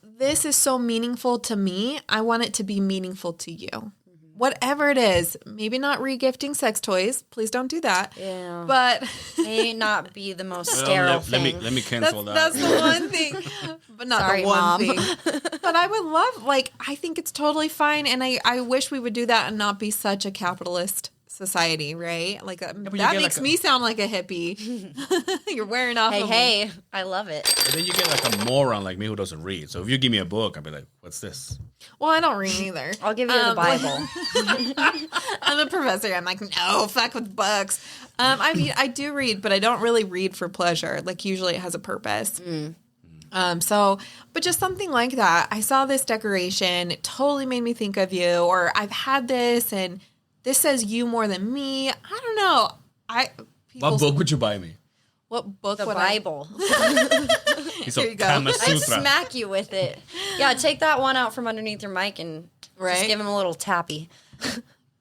This is so meaningful to me. I want it to be meaningful to you. Whatever it is, maybe not re-gifting sex toys. Please don't do that. Yeah. But may not be the most Well, sterile let me thing. cancel that's that. the one thing. But not Sorry, the one Mom. thing. But I would love, I think it's totally fine. And I wish we would do that and not be such a capitalist society, right? Like that you makes get like me sound like a hippie. You're wearing off of me. Hey, I love it. And then you get like a moron like me who doesn't read. So if you give me a book, I'll be like, "What's this?" Well, I don't read either. I'll give you the Bible. I'm a professor. I'm like, no, fuck with books. I mean, I do read, but I don't really read for pleasure. Like, usually it has a purpose. But just something like that. I saw this decoration. It totally made me think of you. Or I've had this, and this says you more than me. I don't know. What book would you buy me? What book The would Bible. It's There a you go. Kama I Sutra. smack you with it. Yeah, take that one out from underneath your mic and Right. just give him a little tappy.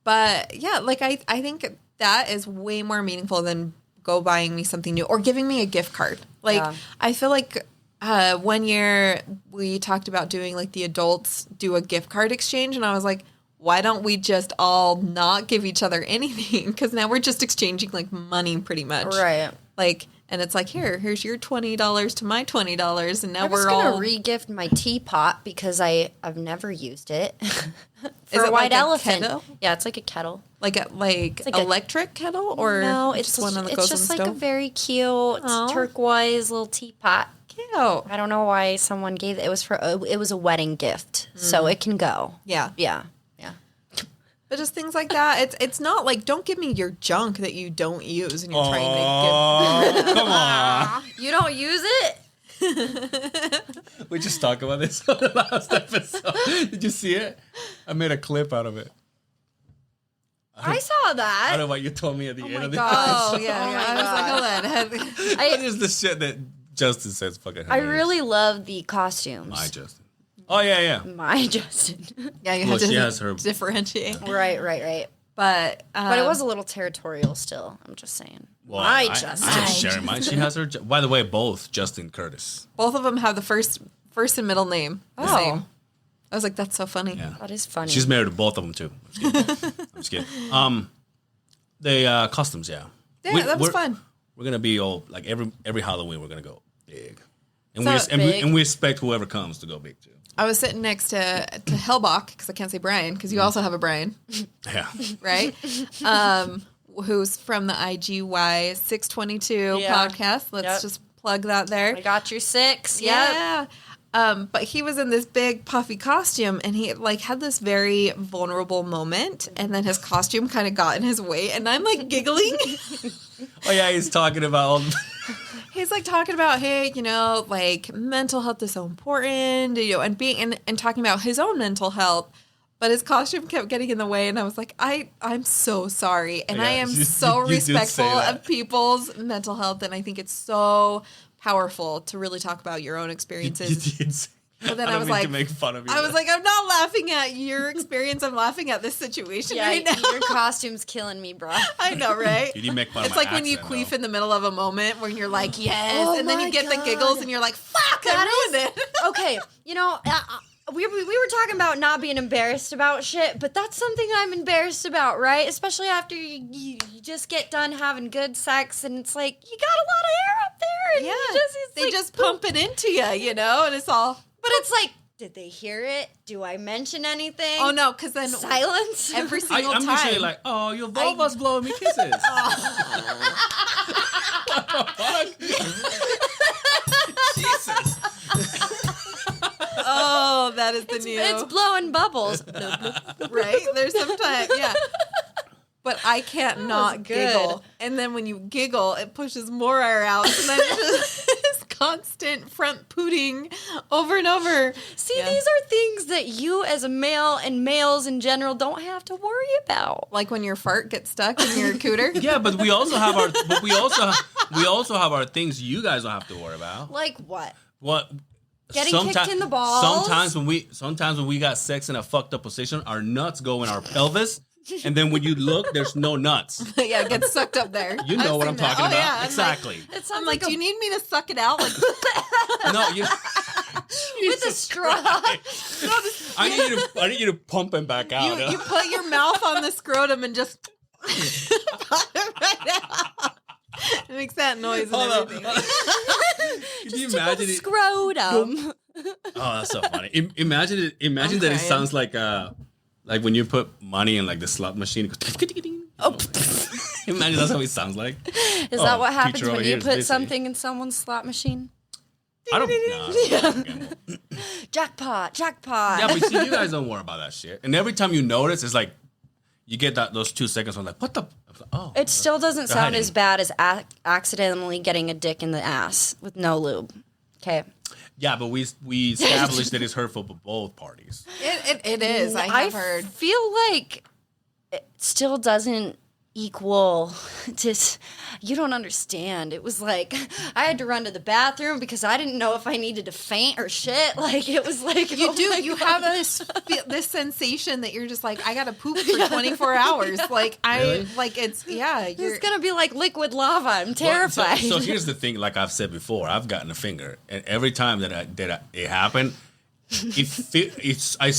But yeah, I think that is way more meaningful than go buying me something new or giving me a gift card. Yeah. I feel like 1 year we talked about doing like the adults do a gift card exchange, and I was like, why don't we just all not give each other anything? Because now we're just exchanging like money pretty much. Right. And it's like, here's your $20 to my $20, and now I was we're gonna all re-gift my teapot because I've never used it. For it a like white a elephant. kettle? Yeah, it's like a kettle. like like a- electric kettle, or No, it's one that it's goes just in like the a stove. very cute Aw. turquoise little teapot. Cute. I don't know why someone gave it. It was a wedding gift, so it can go. Yeah. Yeah. But just things like that. It's not like, don't give me your junk that you don't use and you're trying to Oh, come on. You don't use it? We just talked about this on the last episode. Did you see it? I made a clip out of it. I saw I don't that. know what you told me at the end of the Oh, episode. yeah. Oh my I was like, hold on. What is the shit that Justin says fucking I hilarious? really love the costumes. My Justin. Oh, yeah. My Justin. Yeah, you Well, have she to has her- differentiate. Right. But But it was a little territorial still. I'm just saying. Well, My I Justin. just sharing mine. She has her. By the way, both Justin Curtis. both of them have the first and middle name the Oh. same. I was like, that's so funny. Yeah. That is funny. She's married to both of them too. I'm just kidding. The customs, yeah. Yeah, that was we're- fun. We're gonna be all like every Halloween. We're gonna go big, and So big. we expect whoever comes to go big too. I was sitting next to Hellbach, because I can't say Brian, because you also have a Brian, Yeah. right? Who's from the IGY 622 Yeah. podcast. Let's Yep. just plug that there. I got your 6. Yep. Yeah. But he was in this big puffy costume, and he like had this very vulnerable moment, and then his costume kind of got in his way, and I'm like giggling. Oh yeah, he's talking about all. He's like talking about, hey, like mental health is so important, and being and talking about his own mental health. But his costume kept getting in the way, and I was like, I'm so sorry, and I Yeah, am you so did say respectful that. of people's mental health, and I think it's so powerful to really talk about your own experiences. You did say- But then I I don't was mean like, to make fun of you. I was like, I'm not laughing at your experience. I'm laughing at this situation Yeah, right now. your costume's killing me, bro. I know, right? you didn't make fun It's of my like when you accent, queef though. in the middle of a moment when you're like, yes, Oh and then my you get the God. giggles and you're like, fuck, I ruined it. Okay, we were talking about not being embarrassed about shit, but that's something I'm embarrassed about, right? Especially after you just get done having good sex, and it's like you got a lot of hair up there, and They like, just pump it into you, and it's all. But it's like, did they hear it? Do I mention anything? Oh no, because then Silence. every single I'm time. usually like, oh, your vulva's blowing me kisses. Jesus. Oh, that is the new. It's blowing bubbles. Right? There's sometimes, yeah. But I can't not good. giggle. And then when you giggle, it pushes more air out. And then it's just constant front pooting over and over. See, Yeah. these are things that you as a male and males in general don't have to worry about. Like when your fart gets stuck in your cooter. Yeah, but we also have our have our things you guys don't have to worry about. Like what? What? Getting kicked in the balls? Sometimes when we got sex in a fucked up position, our nuts go in our pelvis, and then when you look, there's no nuts. Yeah, it gets sucked up there. You know I've what I'm seen that. talking Oh, about? yeah. I'm Exactly. It sounds I'm like, like do you need me to suck it out? Like, No, you. with a straw. I need you to pump him back out. you put your mouth on the scrotum and just pop it right out. It makes that noise and Hold on. everything. Can you imagine it? Scrotum. Oh, that's so funny. Imagine it. Imagine that it crying. sounds like when you put money in like the slot machine. Oh, Imagine that's how it sounds like. is that what happens teacher over when here you is put busy. something in someone's slot machine? I don't. Jackpot. Yeah, but see, you guys don't worry about that shit. And every time you notice, it's like you get those 2 seconds. I'm like, what the? Oh, It still doesn't They're sound hiding. as bad as accidentally getting a dick in the ass with no lube. Okay. yeah, but we established that it's hurtful for both parties. It is. I have heard. feel like it still doesn't equal just you don't understand. It was like I had to run to the bathroom because I didn't know if I needed to faint or shit. Like it was like You oh do. my You God. have this sensation that you're just like, I gotta poop for 24 hours. Like Really? it's yeah. It's gonna be like liquid lava. I'm terrified. So here's the thing. Like I've said before, I've gotten a finger, and every time that it happened, I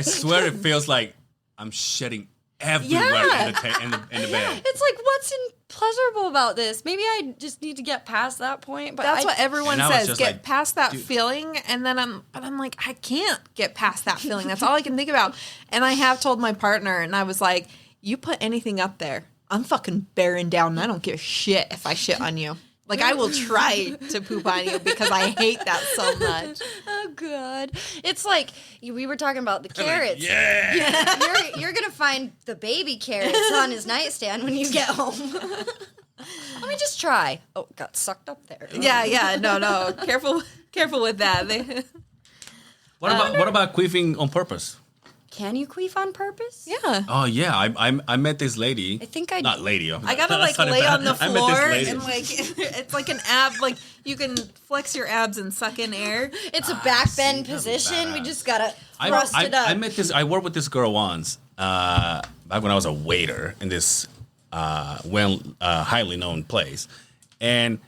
swear it feels like I'm shedding everywhere Yeah. in the bed. It's like, what's pleasurable about this? Maybe I just need to get past that point. But That's what everyone And I was says. just Get like, past that dude. feeling, and then I'm like, I can't get past that feeling. That's all I can think about. And I have told my partner, and I was like, you put anything up there, I'm fucking bearing down, and I don't give a shit if I shit on you. Like I will try to poop on you because I hate that so much. Oh god, it's like we were talking about the carrots. Yeah. You're gonna find the baby carrots on his nightstand when you get home. Let me just try. Oh, got sucked up there. Yeah, no, careful with that. What about queefing on purpose? Can you queef on purpose? Yeah. Oh yeah, I met this lady. I think I not lady. I gotta That's like not lay bad. on the I met this floor lady. and like it's like an ab, like you can flex your abs and suck in air. It's a back bend that'd be position. We badass. just gotta thrust it up. I met this. I worked with this girl once back when I was a waiter in this highly known place, and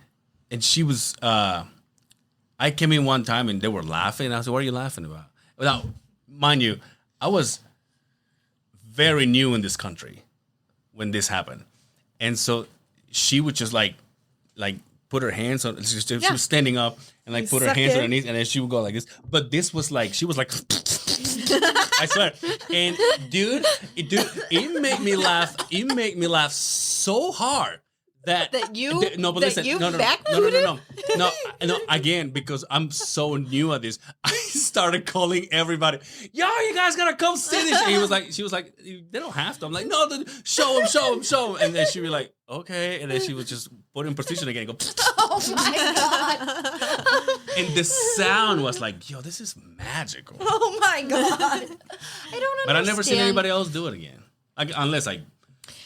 she was. I came in one time and they were laughing. I said, "What are you laughing about?" Now, mind you, I was very new in this country when this happened, and so she would just like put her hands on. She was standing up and like put her suck hands it. on her knees, and then she would go like this. But this was like she was like. I swear. And dude, it made me laugh. It made me laugh so hard that you no. Again, because I'm so new at this, I started calling everybody. Yo, you guys gotta come see this. And she was like, they don't have to. I'm like, no, show them. And then she'd be like, okay. And then she would just put in position again and go. Oh my god. And the sound was like, yo, this is magical. Oh my god. I don't understand. But I've never seen anybody else do it again, unless I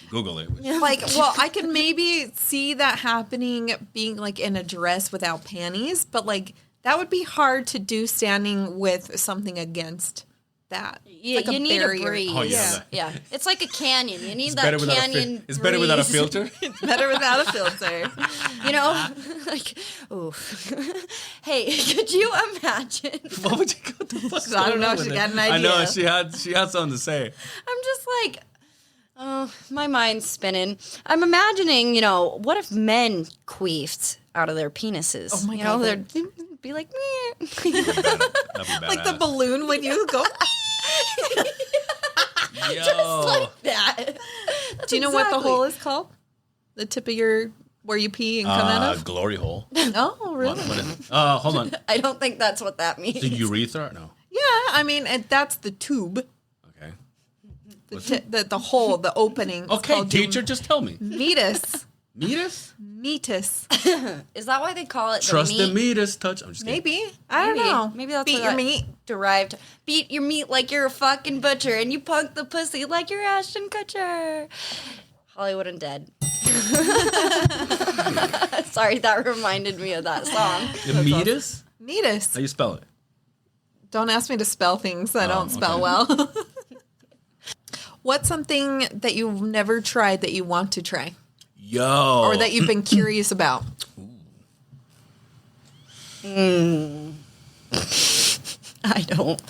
Google it. Like, well, I can maybe see that happening, being like in a dress without panties, but like That would be hard to do standing with something against that. You, It's like you need barrier. a breeze. Oh, yeah. Yeah. It's like a canyon. You need It's that better without canyon. it's better without a breeze. filter. Better without a filter. You know, like, oof. Hey, could you imagine? What would you what the fuck's I don't going know, on she with got it? an I know idea. she had something to say. I'm just like, oh, my mind's spinning. I'm imagining, what if men queefed out of their penises? Oh my you God, know, that- they'd be like, meh. That'd be Like the badass. balloon when you go. Yo. like that. Do you know what the hole is called? The tip of your where you pee and come out of? Glory hole. Oh, really? What is it? Hold on. I don't think that's what that means. The urethra? No. Yeah, I mean, that's the tube. Okay. The hole, the opening. It's Okay, called teacher, just tell me. meatus. Meatus? Meatus. Is that why they call it Trust the the meat? meatus touch. I'm just kidding. Maybe. I don't know. Maybe that's Beat where your that meat. derived. Beat your meat like you're a fucking butcher, and you punk the pussy like you're Ashton Kutcher. Hollywood and Dead. Sorry, that reminded me of that song. The meatus? Meatus. How you spell it? Don't ask me to spell things I don't spell okay. well. What's something that you've never tried that you want to try? Yo. Or that you've been curious about? I don't.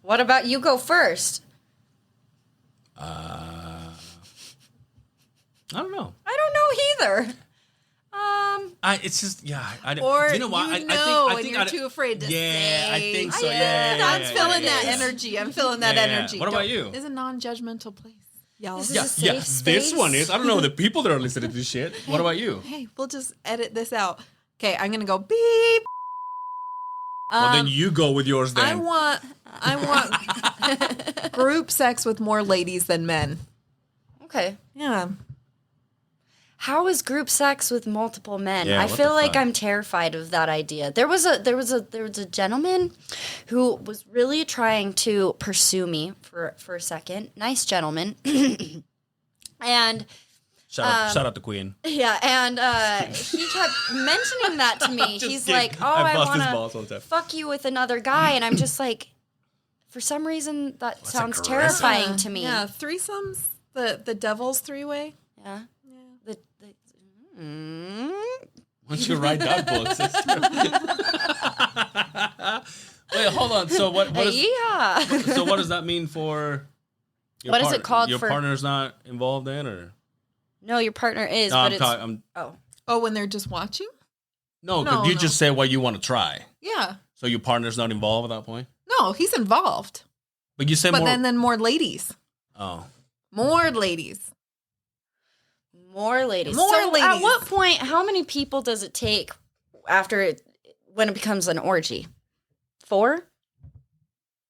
What about you go first? I don't know. I don't know either. It's just I Or you know what? you know and you're too afraid to say. I think so. Yeah, Yeah, I'm feeling yeah, that yeah. energy. I'm feeling that Yeah, yeah. energy. What about you? It's a non-judgmental place. Y'all. This Yeah, is a yeah. safe This space. one is. I don't know the people that are listening to this shit. What about you? Hey, we'll just edit this out. Okay, I'm gonna go beep. Well, then you go with yours. Then I want group sex with more ladies than men. Okay. Yeah. How is group sex with multiple men? Yeah, I what feel the like fuck? I'm terrified of that idea. There was a gentleman who was really trying to pursue me for a second. Nice gentleman. And shout out to Queen. yeah, and he kept mentioning that to me. Just He's kidding. like, "Oh, I I bust his want balls all the to time. fuck you with another guy," and I'm just like, for some reason that sounds aggressive. terrifying to me. Yeah, threesomes, the devil's three-way. Yeah. The Why don't you write that book, sister? Wait, hold on. So what is yeah. so what does that mean for your What is it called Your for- partner's not involved in, or No, your partner is, no? but I'm it's talking. oh. Oh, when they're just watching? No, No, you no. just say what you want to try. Yeah. So your partner's not involved at that point. No, he's involved. But you say But more. then more ladies. Oh, More ladies. More ladies. More so At ladies. what point? How many people does it take when it becomes an orgy? 4?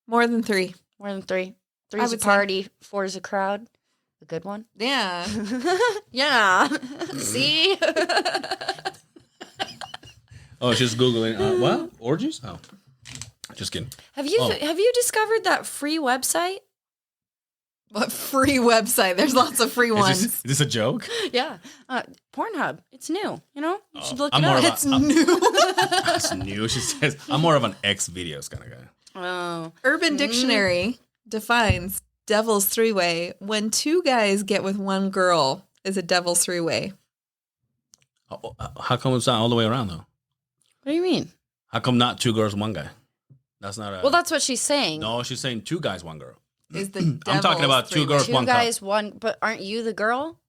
More than 3. More than 3? I 3's a would say- party. 4 is a crowd. A good one. Yeah. Yeah. See. oh, she's googling. What orgies? Oh, just kidding. Have you Oh. have you discovered that free website? What free website? There's lots of free ones. Is this a joke? Yeah. Pornhub. It's new. You should look I'm it more up. of a- It's new. That's new. She says I'm more of an X videos kind of guy. oh. Urban Dictionary defines devil's three-way when 2 guys get with 1 girl is a devil's three-way. How come it's not all the way around though? What do you mean? How come not 2 girls, 1 guy? That's not a. Well, that's what she's saying. no, she's saying 2 guys, 1 girl. Is the I'm talking about 2 girls, 2 1 cup. guys, 1. But aren't you the girl?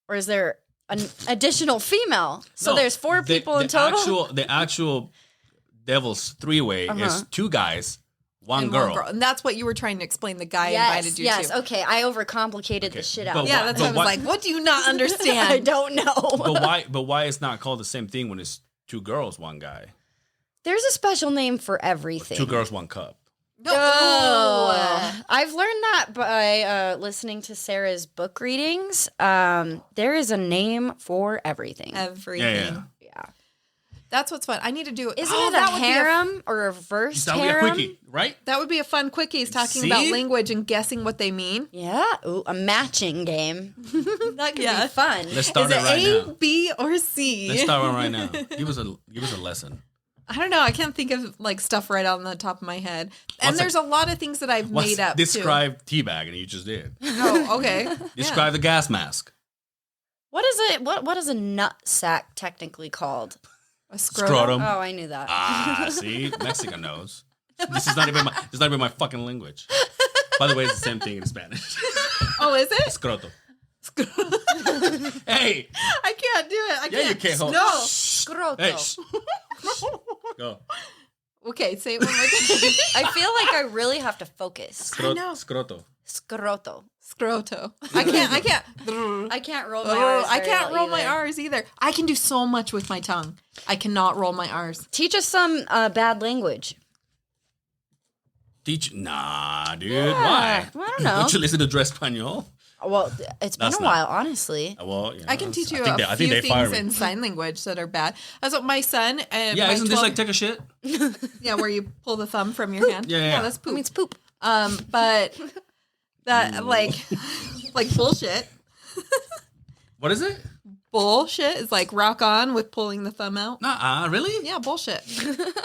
Or is there an additional female? So No, there's 4 people in total? The actual devil's three-way is 2 guys, 1 and girl. 1 girl. And that's what you were trying to explain the guy invited you yes. to. Okay, I overcomplicated the shit out. But of Yeah, it. that's what I was why- like, what do you not understand? I don't know. But why it's not called the same thing when it's 2 girls, 1 guy? There's a special name for everything. 2 girls, 1 cup. No. Oh. I've learned that by listening to Sarah's book readings. There is a name for everything. Everything. Yeah. Yeah. That's what's fun. I need to do it. Isn't Oh, it that a would be harem or a reverse That would be a harem? quickie, right? That would be a fun quickie. Is talking See? about language and guessing what they mean. Yeah. Ooh, a matching game. That could Yeah. be fun. Let's start Is it it right A, now. B, or C? Let's start one right now. Give us a lesson. I don't know. I can't think of like stuff right on the top of my head. And What's there's a lot of things that I've made up. Describe teabag, and you just did. Oh, okay. Describe the gas mask. What is it? What is a nut sack technically called? A scrotum. Scrotum. Oh, I knew that. See, Mexican knows. This is not even my fucking language. By the way, it's the same thing in Spanish. Oh, is it? Scroto. Hey, I can't do it. I can't. you can't hold. No. Scroto. Hey, shh. Go. Okay, say it one more time. I feel like I really have to focus. I know. Scroto. Scroto. Scroto. I can't. I can't roll my R's. I can't very roll well my either. R's either. I can do so much with my tongue. I cannot roll my R's. Teach us some bad language. Teach? Nah, dude. Yeah, Why? I don't know. Don't you listen to Dress Español? Well, it's been That's a not- while, honestly. Well, yeah, I can teach you I a think few they fire things me. in sign language that are bad. That's what my son. Yeah, my isn't this 12 like take a shit? Yeah, where you pull the thumb from your hand. Yeah. That's poop. It means poop. But that like bullshit. What is it? Bullshit is like rock on with pulling the thumb out. Nah, really? Yeah, bullshit.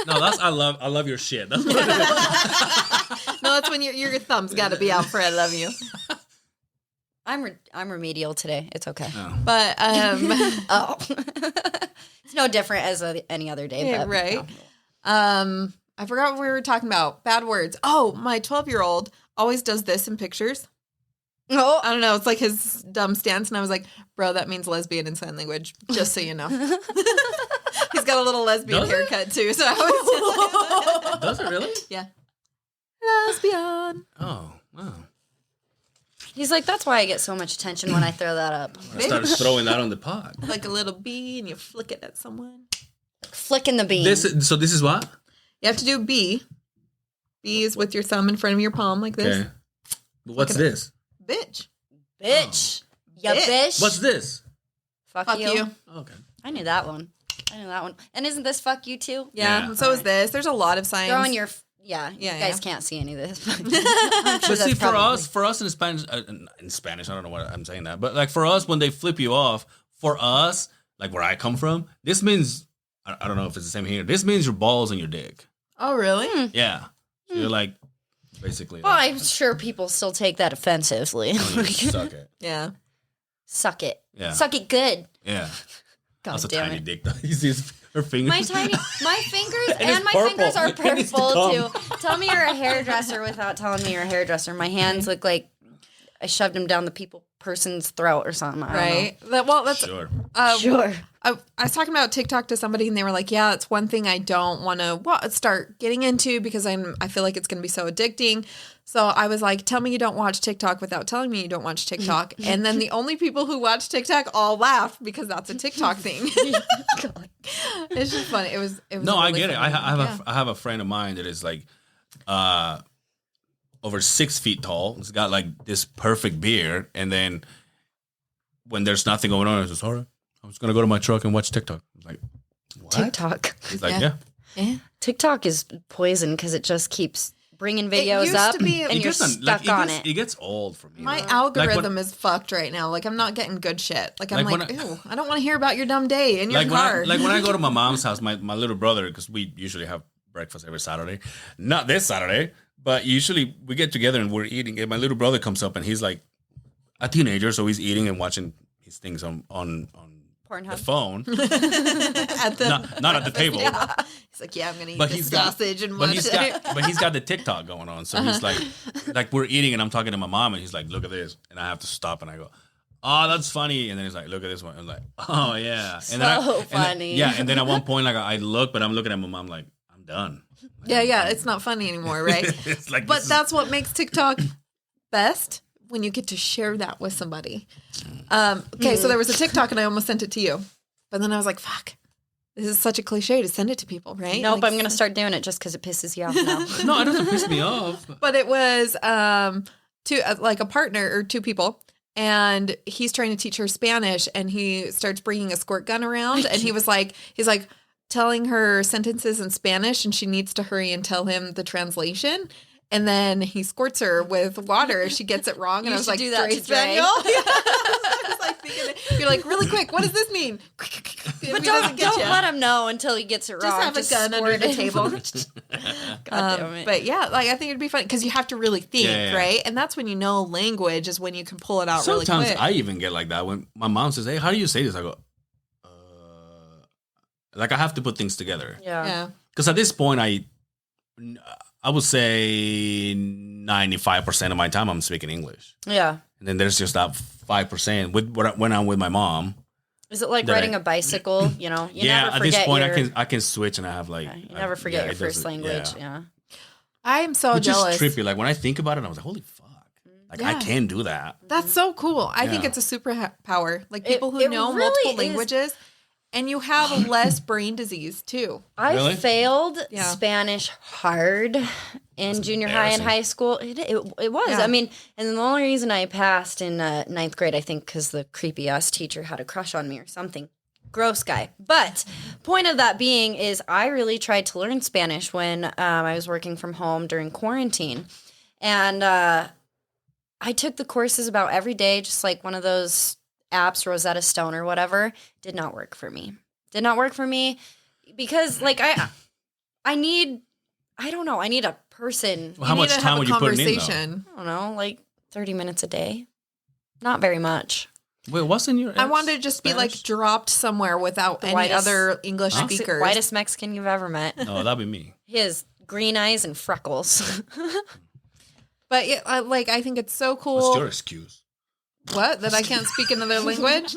No, that's I love your shit. That's what it is. No, that's when your thumb's got to be out for I love you. I'm remedial today. It's okay. Oh. But Oh, it's no different as any other day. yeah, but, right. no. I forgot what we were talking about. Bad words. Oh, my 12-year-old always does this in pictures. Oh, I don't know. It's like his dumb stance. And I was like, bro, that means lesbian in sign language, just so you know. He's got a little lesbian Does it? haircut, too. So I was just like, Does it really? yeah. Lesbian. Oh, wow. he's like, that's why I get so much attention when I throw that up. I started throwing that on the pod. Like a little bee and you flick it at someone. Flicking the bean. This is what? You have to do B. B is with your thumb in front of your palm like this. Okay. What's this? Bitch. Bitch. Ya Bitch. bitch. What's this? Fuck you. Okay. I knew that one. And isn't this fuck you too? Yeah. Yeah. So is this. There's a lot of signs. Throwing your yeah. You Yeah, guys yeah. can't see any of this. But, I'm But sure see, that's for us in Spanish, I don't know what I'm saying that, but like for us, when they flip you off, for us, like where I come from, this means I don't know if it's the same here. This means your balls and your dick. Oh, really? Yeah, so you're like basically. Well, like, I'm sure people still take that offensively. you suck it. Yeah. Suck it. Yeah. Suck it good. Yeah, God that's a damn tiny it. dick. Though. You see her fingers. My fingers And and it's my purple. fingers are It needs to purple too. come. Tell me you're a hairdresser without telling me you're a hairdresser. My hands look like I shoved them down the person's throat or something. I don't Right. That's Sure. know. Sure. I was talking about TikTok to somebody and they were like, yeah, it's one thing I don't want to start getting into because I feel like it's going to be so addicting. So I was like, tell me you don't watch TikTok without telling me you don't watch TikTok. And then the only people who watch TikTok all laughed because that's a TikTok thing. It's just funny. It was No, I really get it. funny. I have a friend of mine that is like over 6 feet tall. He's got like this perfect beard, and then when there's nothing going on, he's just, all right, I'm just gonna go to my truck and watch TikTok. I'm like, what? TikTok. He's like, Yeah. yeah. Yeah. TikTok is poison because it just keeps bringing videos used up to be- and It you're stuck on it. It gets old for me. My Like, algorithm when- is fucked right now. Like I'm not getting good shit. Like I'm Like, like, when ew, I don't want to hear about your dumb day in your like car. when I go to my mom's house, my little brother, because we usually have breakfast every Saturday. Not this Saturday, but usually we get together and we're eating. And my little brother comes up and he's like a teenager, so he's eating and watching his things on the Pornhub. phone, at the not at the table. Yeah. He's like, yeah, I'm gonna eat But this he's got, sausage and but watch he's it. got, he's got the TikTok going on. So he's like we're eating and I'm talking to my mom and he's like, look at this, and I have to stop and I go, oh, that's funny, and then he's like, look at this one. I'm like, oh yeah, and Funny. and then at one point like I look, but I'm looking at my mom like, I'm done. Yeah, it's not funny anymore, right? It's like, But this is- that's what makes TikTok best when you get to share that with somebody. Okay, so there was a TikTok and I almost sent it to you. But then I was like, fuck, this is such a cliche to send it to people, right? Nope, Like, I'm going to start doing it just because it pisses you off now. no, it doesn't piss me off. But it was like a partner or two people. And he's trying to teach her Spanish and he starts bringing a squirt gun around. And he's like telling her sentences in Spanish and she needs to hurry and tell him the translation. And then he squirts her with water if she gets it wrong. And I was should like, do that Dre to Dre. Spaniel? I was like thinking, you're like, really quick, what does this mean? But don't let him know until he gets it wrong. Just have a gun under the table. God damn it. But yeah, like I think it'd be fun because you have to really think, right? And that's when you know language is when you can pull it out really quick. Sometimes I even get like that when my mom says, "Hey, how do you say this?" I go, like I have to put things together. Yeah. Because at this point, I would say 95% of my time I'm speaking English. Yeah. And then there's just that 5% when I'm with my mom. Is it like riding a bicycle? You know, you never at forget this point I can switch and I have like you never forget your first language. Yeah. I'm so Which jealous. is trippy. Like when I think about it, I was like, holy fuck. Like I can do that. That's so cool. I think it's a superpower. Like people who know really multiple languages. And you have less brain disease too. I failed Spanish hard in junior high and high school. It was. Yeah. I mean, and the only reason I passed in ninth grade, I think, because the creepy ass teacher had a crush on me or something. Gross guy. But point of that being is I really tried to learn Spanish when I was working from home during quarantine. And I took the courses about every day, just like one of those apps, Rosetta Stone or whatever. Did not work for me because like I need a person. Well, how much time would you put in? I don't know, like 30 minutes a day. Not very much. Wait, what's in your I wanted to just be like dropped somewhere without any other English speakers. Whitest Mexican you've ever met. Oh, that'd be me. He has green eyes and freckles. But yeah, like I think it's so cool. What's your excuse? What? That I can't speak another language?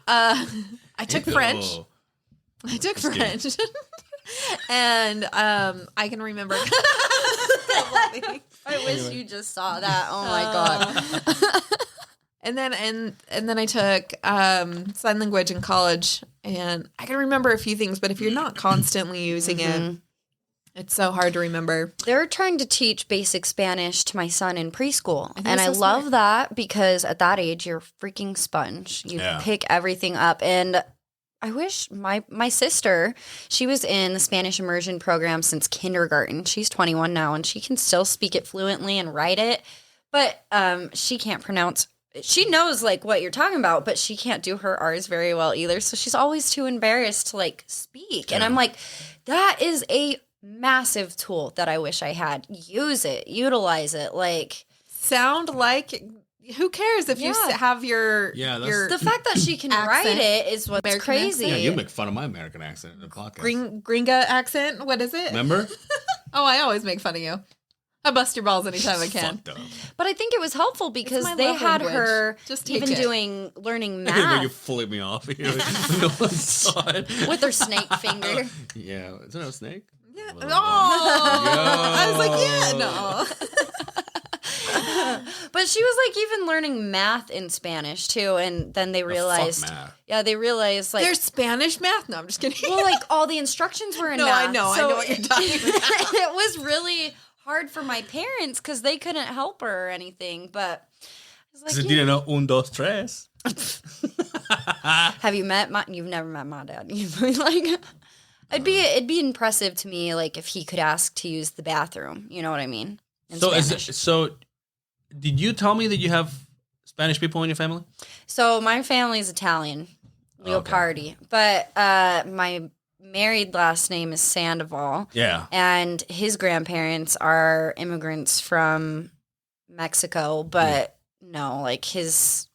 I took French. I took French. And I can remember. I wish you just saw that. Oh my God. And then I took sign language in college, and I can remember a few things, but if you're not constantly using it, it's so hard to remember. They're trying to teach basic Spanish to my son in preschool. And I love that because at that age, you're a freaking sponge. You pick everything up. And I wish my sister, she was in the Spanish immersion program since kindergarten. She's 21 now, and she can still speak it fluently and write it. But she can't pronounce. She knows like what you're talking about, but she can't do her R's very well either. So she's always too embarrassed to like speak. And I'm like, that is a massive tool that I wish I had. Use it, utilize it. Like sound like. Who cares if you have your the fact that she can write it is what's American crazy. Yeah, you make fun of my American accent in the podcast. Gringa accent. What is it? Remember? Oh, I always make fun of you. I bust your balls anytime I can. But I think it was helpful because they had her just learning math. Where you flipped me off here. No one saw it. With her snake finger. Yeah. Is that a snake? Yeah. Oh. I was like, no. But she was like even learning math in Spanish too, and then they realized, they realized like there's Spanish math. No, I'm just kidding. Well, like all the instructions were in math. I know what you're talking about. It was really hard for my parents because they couldn't help her or anything. But because they didn't know 1, 2, 3. Have you met you've never met my dad? Like, it'd be impressive to me, like if he could ask to use the bathroom. You know what I mean? So did you tell me that you have Spanish people in your family? So my family's Italian, Leopardi, but my married last name is Sandoval. Yeah. And his grandparents are immigrants from Mexico, but no, like his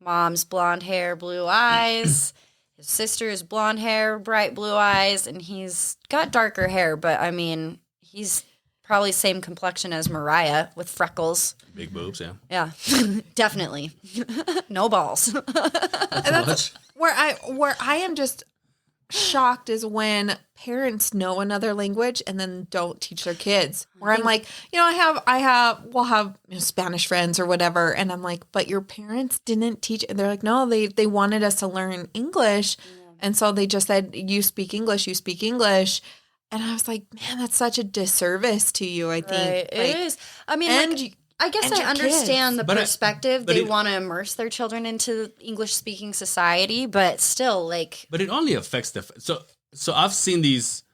mom's blonde hair, blue eyes. His sister's blonde hair, bright blue eyes, and he's got darker hair, but I mean, he's probably same complexion as Mariah with freckles. Big boobs, yeah. Yeah, definitely. No balls. That's where I am just shocked is when parents know another language and then don't teach their kids. Where I'm like, we'll have Spanish friends or whatever, and I'm like, but your parents didn't teach. And they're like, no, they wanted us to learn English, and so they just said, you speak English, you speak English. And I was like, man, that's such a disservice to you, I think. Right. It is. I mean, I guess I understand the perspective. They want to immerse their children into English-speaking society, but still, like... But it only affects So I've seen these...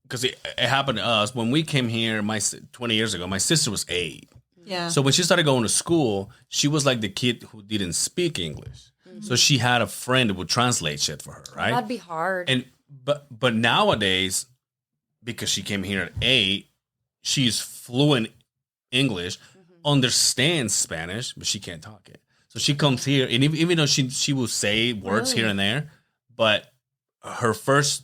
Because it happened to us. When we came here 20 years ago, my sister was 8. Yeah. So when she started going to school, she was like the kid who didn't speak English. So she had a friend that would translate shit for her, right? That'd be hard. And but nowadays, because she came here at 8, she's fluent English, understands Spanish, but she can't talk it. So she comes here, and even though she will say words here and there, but her first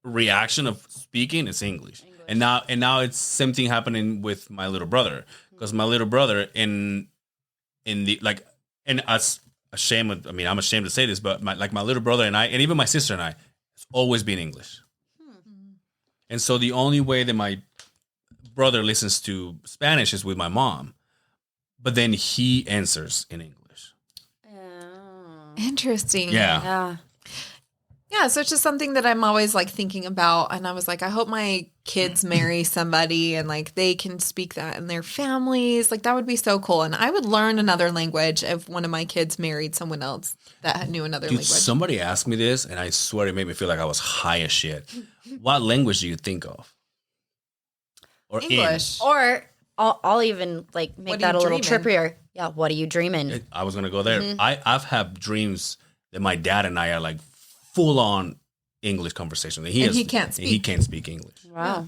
reaction of speaking is English. And now it's same thing happening with my little brother, because my little brother in the like, and as ashamed, I mean, I'm ashamed to say this, but my little brother and I, and even my sister and I, it's always been English. And so the only way that my brother listens to Spanish is with my mom, but then he answers in English. Oh. Interesting. Yeah. Yeah, so it's just something that I'm always like thinking about, and I was like, I hope my kids marry somebody and like they can speak that in their families. Like that would be so cool, and I would learn another language if one of my kids married someone else that knew another Dude, language. somebody asked me this, and I swear it made me feel like I was high as shit. What language do you think of? Or English. Or I'll even like make What are that a you little dreaming? trippier. Yeah, what are you dreaming? I was gonna go there. I've had dreams that my dad and I are like full on English conversation. And he can't speak. He can't speak English. Wow.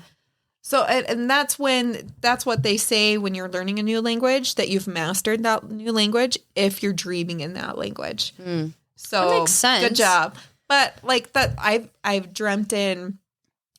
So, and that's what they say when you're learning a new language, that you've mastered that new language if you're dreaming in that language. So That makes sense. Good job. But like that, I've dreamt in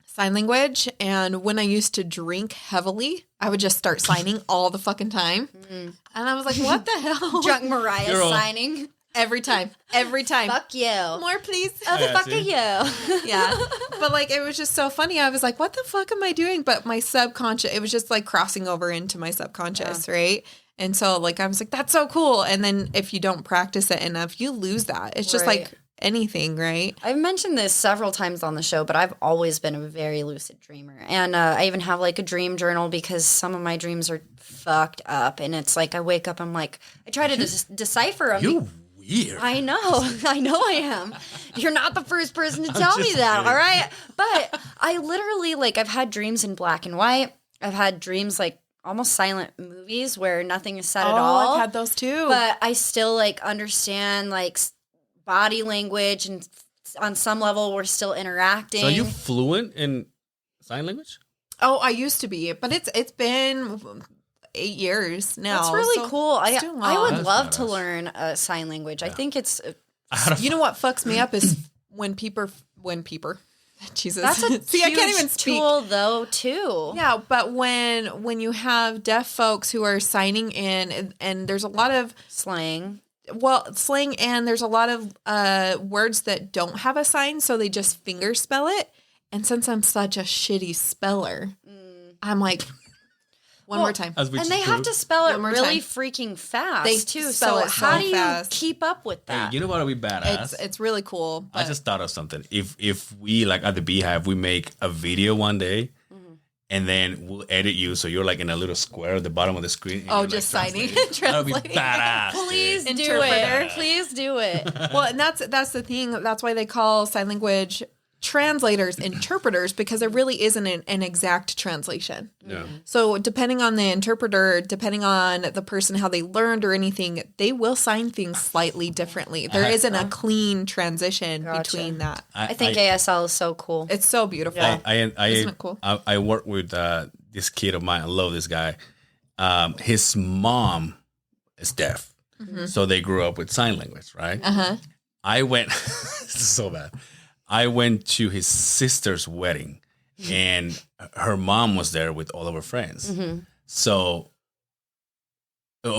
sign language, and when I used to drink heavily, I would just start signing all the fucking time, and I was like, "What the hell?" Drunk Mariah Girl. signing. Every time. Fuck you. More, please. Oh, the Yeah, fuck see? are you? Yeah. But like, it was just so funny. I was like, what the fuck am I doing? But my subconscious, it was just like crossing over into my subconscious, right? And so like, I was like, that's so cool. And then if you don't practice it enough, you lose that. It's just Right. like anything, right? I've mentioned this several times on the show, but I've always been a very lucid dreamer. And I even have like a dream journal because some of my dreams are fucked up. And it's like I wake up, I'm like, I try to decipher them. You weird. I know I am. You're not the first person to tell me just that, kidding. all right? But I literally, like, I've had dreams in black and white. I've had dreams, like, almost silent movies where nothing is said at all. I've had those too. But I still, like, understand, like, body language, and on some level we're still interacting. So are you fluent in sign language? Oh, I used to be, but it's been 8 years now. That's really so cool. it's I too I long. would That's love to badass. learn sign language. I think it's You know what fucks me up is when Jesus. that's a See, huge I can't even speak. tool though too. Yeah, but when you have deaf folks who are signing in, and there's a lot of Slang. slang, and there's a lot of words that don't have a sign, so they just finger spell it. And since I'm such a shitty speller, I'm like, one more time. As we And just they have proved. to spell it One more really time. freaking fast They too. spell So it so how do you fast. keep up with Hey, that? you know what would be badass? It's really cool. I But just thought of something. If we like at the Beehive, we make a video one day, and then we'll edit you so you're like in a little square at the bottom of the screen. and Oh, you're, just like, signing, translating. That would be translating. badass. Please dude. do Interpreter. it. Please do it. well, and that's the thing. That's why they call sign language translators interpreters, because there really isn't an exact translation. Yeah. So depending on the interpreter, depending on the person, how they learned or anything, they will sign things slightly differently. There isn't a clean transition Gotcha. between that. I think ASL is so cool. It's so beautiful. I Isn't it cool? I work with this kid of mine. I love this guy. His mom is deaf, so they grew up with sign language, right? I went. This is so bad. I went to his sister's wedding, and her mom was there with all of her friends. So,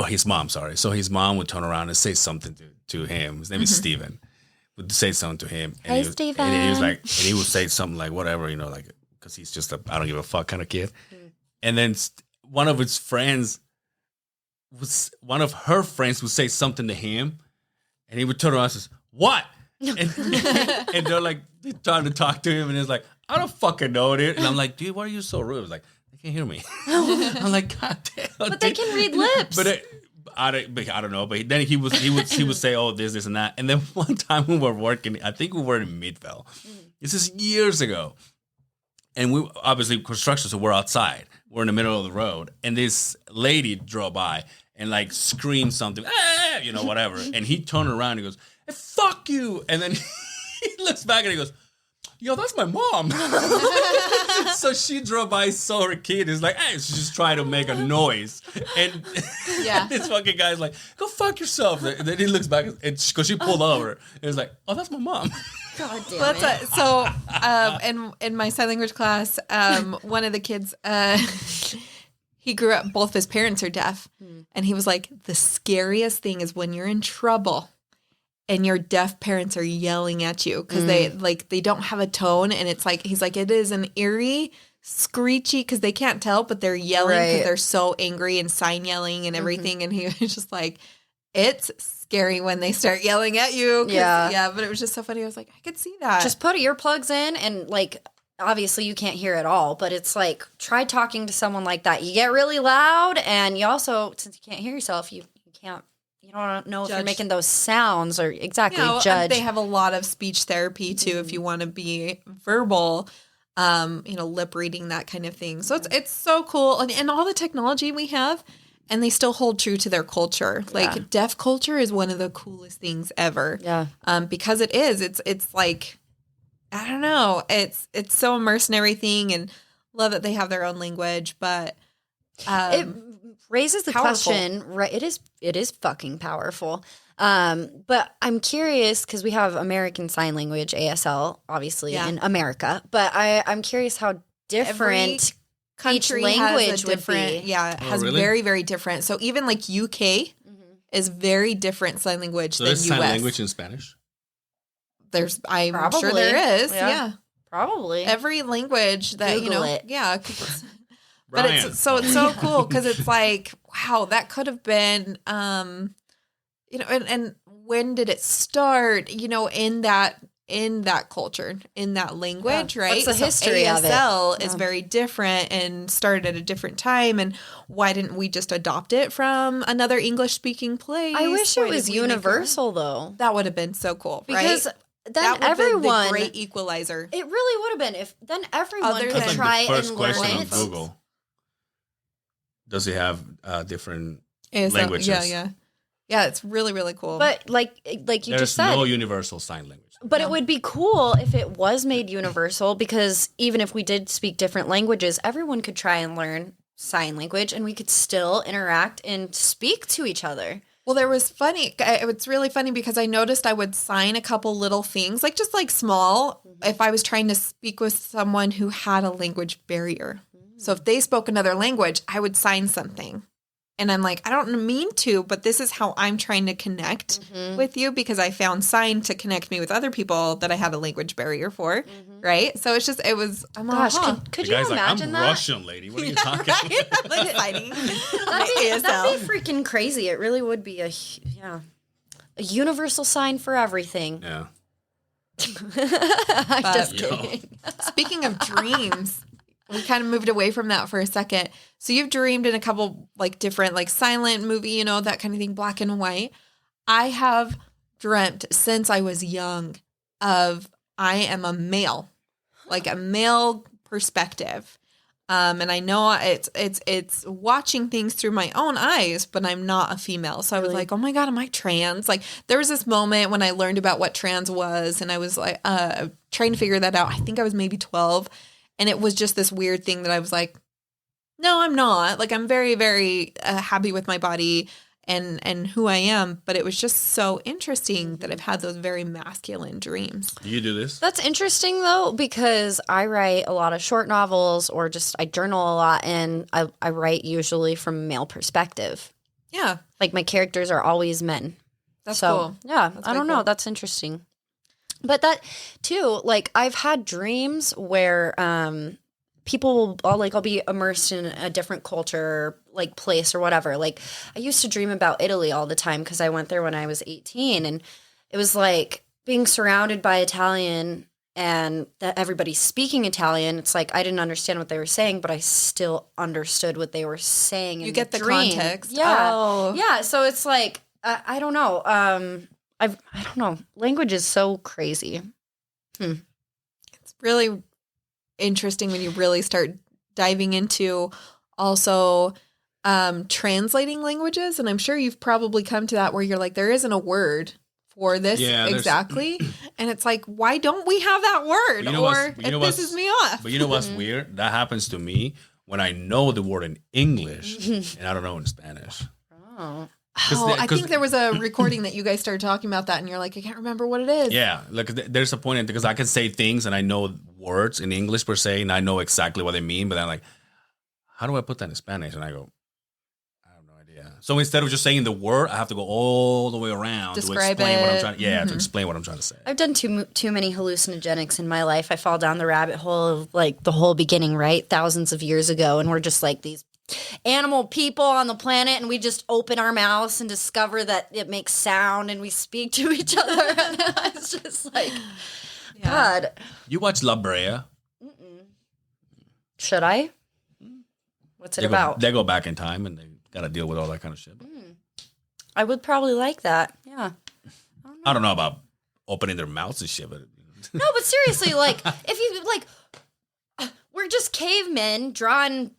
his mom, sorry. So his mom would turn around and say something to him. His name is Steven. Would say something to him. And Hey, he was, And he was Steven. like, and he would say something like, whatever, like, because he's just a I don't give a fuck kind of kid. And then one of his friends one of her friends would say something to him, and he would turn around and says, "What?" And they're like, they're trying to talk to him, and it's like, I don't fucking know, dude. And I'm like, dude, why are you so rude? It was like, they can't hear me. I'm like, God damn. But they dude." can read lips. But I don't know. But then he would say, oh, this and that. And then one time we were working, I think we were in Midvale. This is years ago. And we obviously construction, so we're outside. We're in the middle of the road. And this lady drove by. and like screamed something, whatever. And he turned around and he goes, hey, fuck you. And then he looks back and he goes, yo, that's my mom. So she drove by, saw her kid. Is like, hey, she's just trying to make a noise. And this fucking guy's like, go fuck yourself. And then he looks back, because she pulled over. And he's like, oh, that's my mom. God damn it. So, in my sign language class, one of the kids, he grew up, both his parents are deaf. And he was like, the scariest thing is when you're in trouble and your deaf parents are yelling at you because they don't have a tone, and it's like, he's like, it is an eerie, screechy, because they can't tell, but they're yelling because they're so angry and sign yelling and everything. And he was just like, it's scary when they start yelling at you. But it was just so funny. I was like, I could see that. Just put earplugs in, and like, obviously you can't hear at all, but it's like, try talking to someone like that. You get really loud, and you also, since you can't hear yourself, you don't know if you're making those sounds or judge. They have a lot of speech therapy too, if you want to be verbal, lip reading, that kind of thing. So it's so cool. And all the technology we have, and they still hold true to their culture. Like deaf culture is one of the coolest things ever. Yeah. Because it's like, I don't know. It's so immersed in everything, and love that they have their own language, but it raises the powerful question, right? It is fucking powerful. But I'm curious, because we have American Sign Language, ASL, obviously, in America. But I'm curious how different country each language has a different, would be. Yeah, it has very, very different. So even like UK is very different sign language than US. So there's sign language in Spanish? I'm Probably. sure there is. Yeah. Probably. Every language that, Google it. Yeah. But it's so cool, because it's like, wow, that could have been, and when did it start, in that culture, in that language, right? What's the history of it? ASL is very different and started at a different time. And why didn't we just adopt it from another English-speaking place? I wish it was universal, though. That would have been so cool, because right? then everyone, the great equalizer. It really would have been if then everyone could That's try like the first and learn question it. on Google. Does it have different ASL, languages? Yeah, it's really, really cool. But like you just said, there's no universal sign language. But it would be cool if it was made universal, because even if we did speak different languages, everyone could try and learn sign language, and we could still interact and speak to each other. Well, it's really funny, because I noticed I would sign a couple little things, like just like small, if I was trying to speak with someone who had a language barrier. So if they spoke another language, I would sign something. And I'm like, I don't mean to, but this is how I'm trying to connect with you, because I found sign to connect me with other people that I had a language barrier for, right? So I'm Gosh, like, could The you guy's like, imagine I'm that? Russian, lady. What are you talking about? like signing. That'd be freaking crazy. It really would be a universal sign for everything. Yeah. I'm just kidding. Speaking of dreams, we kind of moved away from that for a second. So you've dreamed in a couple like different, like silent movie, that kind of thing, black and white. I have dreamt since I was young of I am a male, like a male perspective. And I know it's watching things through my own eyes, but I'm not a female. So I was like, oh my God, am I trans? Like there was this moment when I learned about what trans was, and I was like trying to figure that out. I think I was maybe 12. And it was just this weird thing that I was like, no, I'm not. Like, I'm very, very happy with my body and who I am. But it was just so interesting that I've had those very masculine dreams. Do you do this? That's interesting, though, because I write a lot of short novels, or just I journal a lot, and I write usually from a male perspective. Yeah. Like, my characters are always men. That's cool. Yeah, That's I don't know. cool. That's interesting. But that, too, like, I've had dreams where people will, I'll be immersed in a different culture, like, place or whatever. Like, I used to dream about Italy all the time because I went there when I was 18. And it was like being surrounded by Italian and that everybody's speaking Italian. It's like I didn't understand what they were saying, but I still understood what they were saying. You get the dream. context. Yeah. Oh. Yeah. So it's like, I don't know. I don't know. Language is so crazy. It's really interesting when you really start diving into also translating languages, and I'm sure you've probably come to that where you're like, there isn't a word for this exactly, and it's like, why don't we have that word? Or it pisses me off. But you know what's weird? That happens to me when I know the word in English and I don't know in Spanish. Oh. I think there was a recording that you guys started talking about that, and you're like, I can't remember what it is. Yeah, like there's a point in because I can say things and I know words in English per se, and I know exactly what they mean, but then like, how do I put that in Spanish? And I go, I have no idea. So instead of just saying the word, I have to go all the way around Describe to explain what I'm it. trying. Yeah, to explain what I'm trying to say. I've done too many hallucinogenics in my life. I fall down the rabbit hole of like the whole beginning, right? Thousands of years ago, and we're just like these animal people on the planet, and we just open our mouths and discover that it makes sound, and we speak to each other. And it's just like, God. You watch La Brea? Should I? What's it about? They go back in time and they got to deal with all that kind of shit. I would probably like that. Yeah. I don't know about opening their mouths and shit, but No, but seriously, like, if you, like, we're just cavemen drawing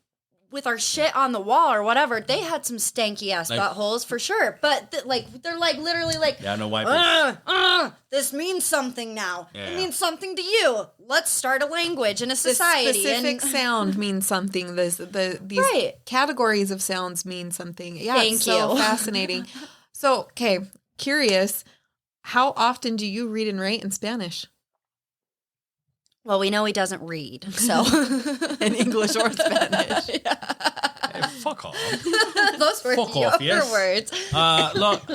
with our shit on the wall or whatever. They had some stanky ass Like- buttholes for sure. But, they're like, literally like, yeah, no wipers. this means something now. Yeah. It means something to you. Let's start a language and a The society. specific sound means something. These Right. categories of sounds mean something. Yeah, Thank it's so you. fascinating. So, okay, curious, how often do you read and write in Spanish? Well, we know he doesn't read, so. In English or Spanish? Hey, fuck off. Those were Fuck your off, yes. words.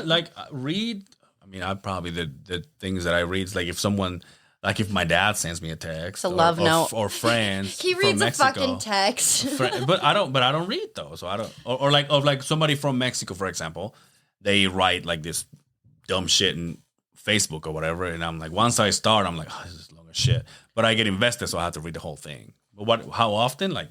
Look, read. I mean, I probably the things that I read is like if someone, like if my dad sends me a text, It's a love note. or friends. He from reads a Mexico. fucking text. But I don't read those. So I don't. Or like somebody from Mexico, for example, they write like this dumb shit in Facebook or whatever, and I'm like, once I start, I'm like, oh, this is long as shit. But I get invested, so I have to read the whole thing. But how often? Like,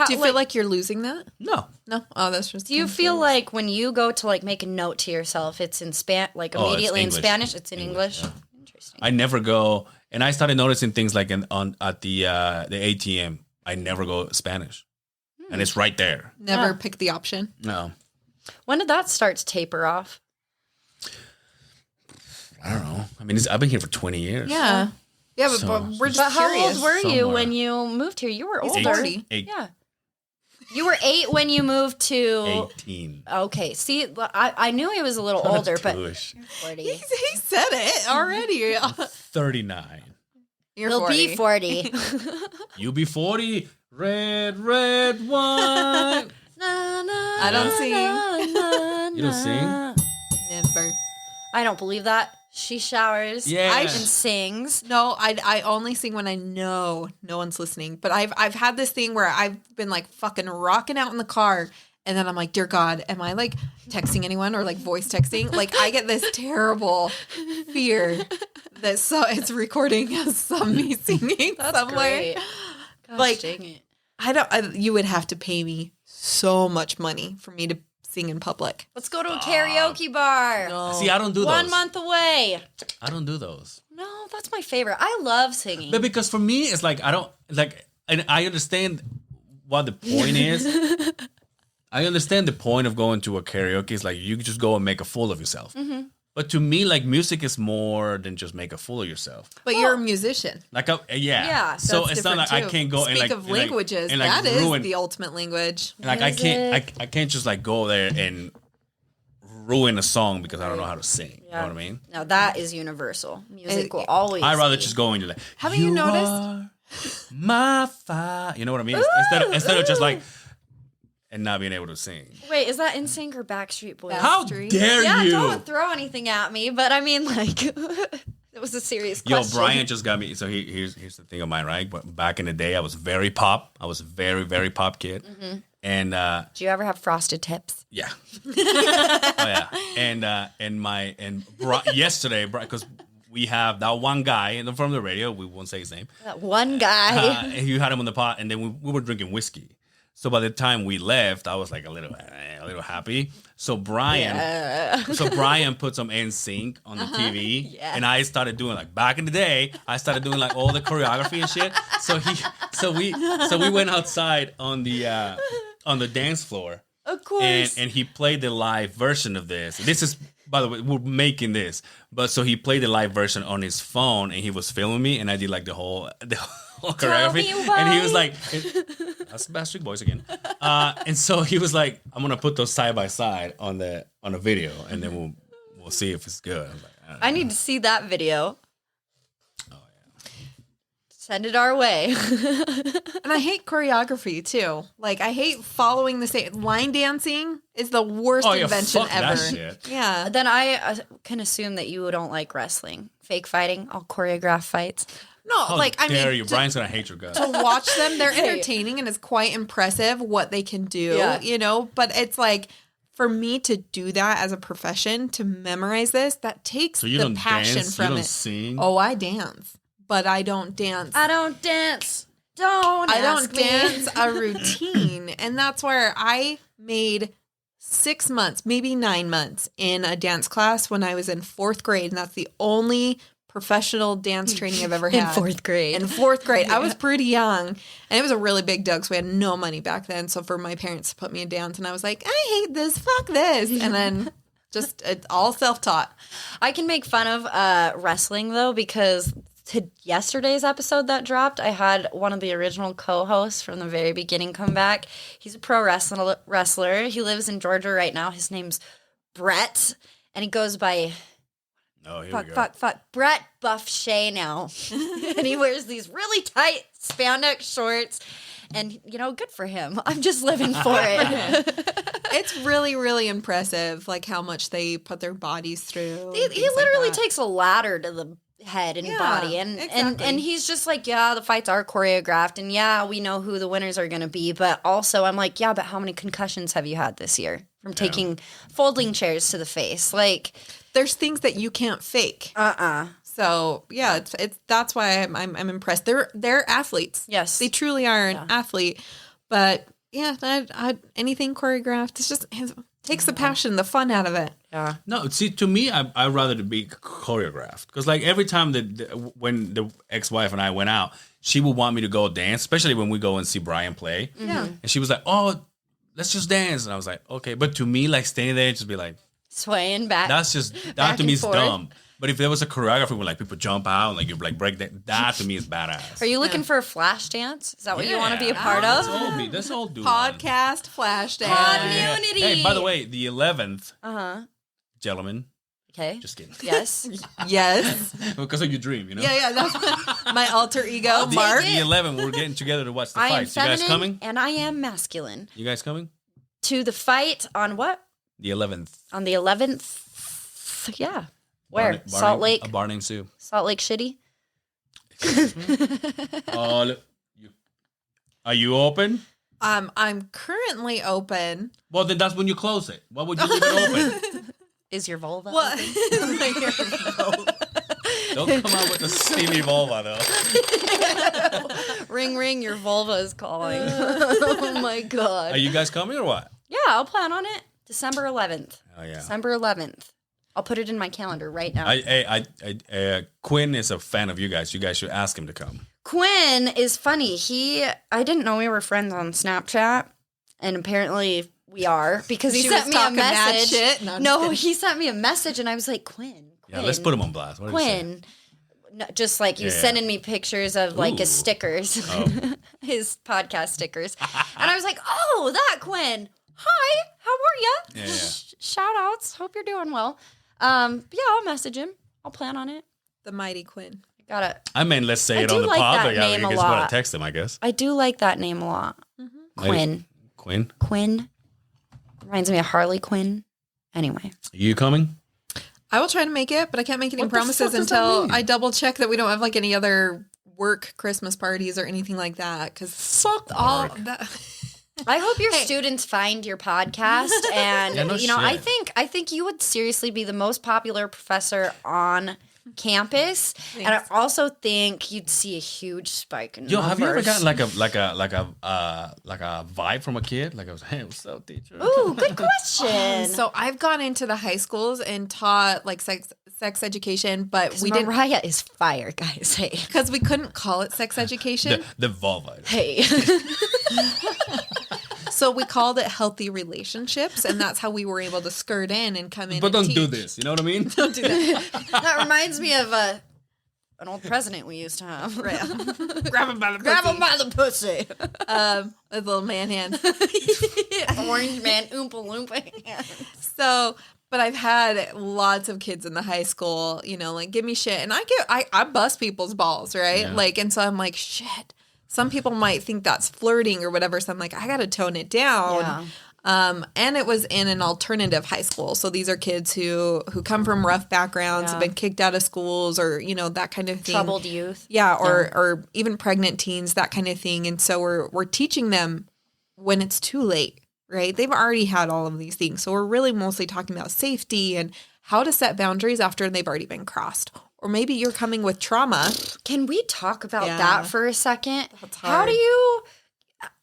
Do you feel like you're losing that? no. No? Oh, that's just... Do you feel like when you go to like make a note to yourself, it's in like Oh, it's immediately in English. Spanish? It's in English. Yeah. Interesting. I never go, and I started noticing things like at the ATM. I never go Spanish, and it's right there. Never pick the option? No, When did that start to taper off? I don't know. I mean, I've been here for 20 years. Yeah. Yeah, but, So- but we're just But how curious. old were you Somewhere. when you moved here? You were He's older. 40. Yeah. You were 8 when you moved to. 18. Okay. See, I knew he was a little older, but. Tuish. 40. He said it already. 39. You're He'll 40. be 40. You be 40. Red wine. I don't sing. You don't sing? Never. I don't believe that. She showers Yeah. and sings. No, I only sing when I know no one's listening. But I've had this thing where I've been like fucking rocking out in the car, and then I'm like, dear God, am I like texting anyone or like voice texting? Like I get this terrible fear that it's recording as me singing That's somewhere. great. Gosh, Like, dang it. You would have to pay me so much money for me to sing in public. Let's go to a karaoke bar. No. See, I don't do those. 1 month away. I don't do those. No, that's my favorite. I love singing. But because for me, it's like, I don't, like, and I understand what the point is. I understand the point of going to a karaoke is like, you just go and make a fool of yourself. Mm-hmm. But to me, like, music is more than just make a fool of yourself. But you're a musician. Like, yeah. Yeah, So That's it's not like different, I too. can't go and Speak like of languages, and, like, that is ruin, the ultimate language. like I Is can't it? I can't just like go there and ruin a song because I don't know how to sing. You know what I mean? Now that is universal. Music It- will always. I'd rather be. just go and like. Haven't you noticed? are my fire. You know what I mean? Instead of just like and not being able to sing. Wait, is that NSYNC or Backstreet Boys? How Street. dare Yeah, you? don't throw anything at me. But I mean, like, it was a serious Yo, question. Brian just got me. So here's the thing of mine, right? But back in the day, I was very pop. I was a very, very pop kid. Mm-hmm. And Do you ever have frosted tips? yeah, oh yeah. And yesterday, because we have that one guy from the radio. We won't say his name. That one guy. You had him on the pot, and then we were drinking whiskey. So by the time we left, I was like a little happy. So Brian put some NSYNC on the TV, Yeah. and I started doing like back in the day. I started doing like all the choreography and shit. So we went outside on the on the dance floor. Of course. And he played the live version of this. This is, by the way, we're making this. But so he played the live version on his phone and he was filming me and I did like the whole choreography. And he was like, that's Backstreet Boys again. And so he was like, I'm going to put those side by side on a video and then we'll see if it's good. I was like, I need to see that video. Oh, yeah. Send it our way. And I hate choreography too. Like I hate following the same line dancing is the worst invention fuck ever. that shit. Yeah. Then I can assume that you don't like wrestling, fake fighting, all choreographed fights. No, How like I dare mean you? Brian's going to hate your guts. to watch them, they're Hey. entertaining and it's quite impressive what they can do, Yeah. you know, but it's like for me to do that as a profession, to memorize this, that takes So you the don't passion dance? from You don't it. sing? Oh, I dance, but I don't dance. I don't dance. Don't I ask don't me. dance a routine. And that's where I made 6 months, maybe 9 months in a dance class when I was in 4th grade. And that's the only professional dance training I've ever In had. 4th grade. In 4th grade. I was pretty young. And it was a really big deal because we had no money back then. So for my parents to put me in dance, and I was like, I hate this. Fuck this. And then just it's all self-taught. I can make fun of wrestling though, because to yesterday's episode that dropped, I had one of the original co-hosts from the very beginning come back. He's a pro wrestler. He lives in Georgia right now. His name's Brett, and he goes by Oh, here we go. fuck Brett Buff Shea now. And he wears these really tight spandex shorts. And, you know, good for him. I'm just living for it. It's really, really impressive, like how much they put their bodies through. He literally takes a ladder to the head and Yeah, body. And exactly. he's just like, yeah, the fights are choreographed. And yeah, we know who the winners are going to be. But also, I'm like, yeah, but how many concussions have you had this year from taking folding chairs to the face? Like, There's things that you can't fake. So yeah, it's that's why I'm impressed. They're athletes. Yes. They truly are an athlete. But yeah, anything choreographed, it's just it takes the passion, the fun out of it. yeah. No, see, to me, I'd rather to be choreographed. Because, like, every time when the ex-wife and I went out, she would want me to go dance, especially when we go and see Brian play. Yeah. And she was like, oh, let's just dance. And I was like, okay. But to me, like, standing there and just be like, Swaying back. that Back to me and is forth. dumb. But if there was a choreography where, like, people jump out and, like, you like break that to me is badass. Are you looking for a flash dance? Is that what you want to be a Yeah. part Let's of? all do one. Podcast flash dance. Community. Hey, by the way, the 11th, Uh-huh. gentlemen, Okay. just kidding. Yes. Yes. Because of your dream, you know? Yeah, that's my alter ego, take Mark. The 11th, we're getting together to watch the I am fights. You guys feminine coming? and I am masculine. You guys coming? To the fight on what? The 11th. On the 11th? Yeah. Where? Salt Lake? A bar named Sue. Salt Lake Shitty? Are you open? I'm currently open. Well, then that's when you close it. Why would you leave it open? Is your vulva? What? Don't come out with the steamy vulva, though. Ring, ring, your vulva is calling. Oh my God. Are you guys coming or what? Yeah, I'll plan on it. December 11th. Oh, yeah. December 11th. I'll put it in my calendar right now. Quinn is a fan of you guys. You guys should ask him to come. Quinn is funny. I didn't know we were friends on Snapchat, and apparently we are because he She sent was me a talking mad message. shit? No, I'm just No, kidding. he sent me a message, and I was like, Quinn. Yeah, let's put him on blast. What did he say? Quinn. No, just like he was Yeah. sending me pictures of like his Ooh. stickers, Oh. his podcast stickers, and I was like, "Oh, that Quinn. Hi, how are ya? Yeah. Shout outs. Hope you're doing well. But yeah, I'll message him. I'll plan on it. The mighty Quinn. Got it. I mean, let's say I it do on the like pod. that But yeah, name you a guys want lot. to text him, I guess. I do like that name a lot. Quinn. Quinn, Quinn. Reminds me of Harley Quinn. Anyway. you coming? I will try to make it, but I can't make any What the fuck promises does that until mean? I double check that we don't have like any other work Christmas parties or anything like that. Because Fuck all work. that. I hope your Hey. students find your podcast, and Yeah, no you know, I shit. think you would seriously be the most popular professor on campus, and I also think you'd see a huge spike in Yo, have you ever numbers. gotten like a vibe from a kid? Like I was, hey, what's up, teacher? Ooh, good question. So I've gone into the high schools and taught like sex education, but we didn't Mariah is fire, guys. Hey, because we couldn't call it sex education. The vulva. hey. So we called it healthy relationships, and that's how we were able to skirt in and come in. But and don't do teach. this. You know what I mean? Don't do that. That reminds me of an old president we used to have. Right. Grab him by the pussy. Grab him by the pussy. With little man hand. Orange man, oompa loompa hand. So, but I've had lots of kids in the high school, you know, like give me shit, and I bust people's balls, right? Yeah. Like, and so I'm like, shit. Some people might think that's flirting or whatever, so I'm like, I gotta tone it down. Yeah. And it was in an alternative high school, so these are kids who come from rough backgrounds, have been kicked out of schools, or you know that kind of thing. Troubled youth. Yeah, or even pregnant teens, that kind of thing. And so we're teaching them when it's too late, right? They've already had all of these things. So we're really mostly talking about safety and how to set boundaries after they've already been crossed. Or maybe you're coming with trauma. Can we talk about Yeah. that for a second? That's How hard. do you...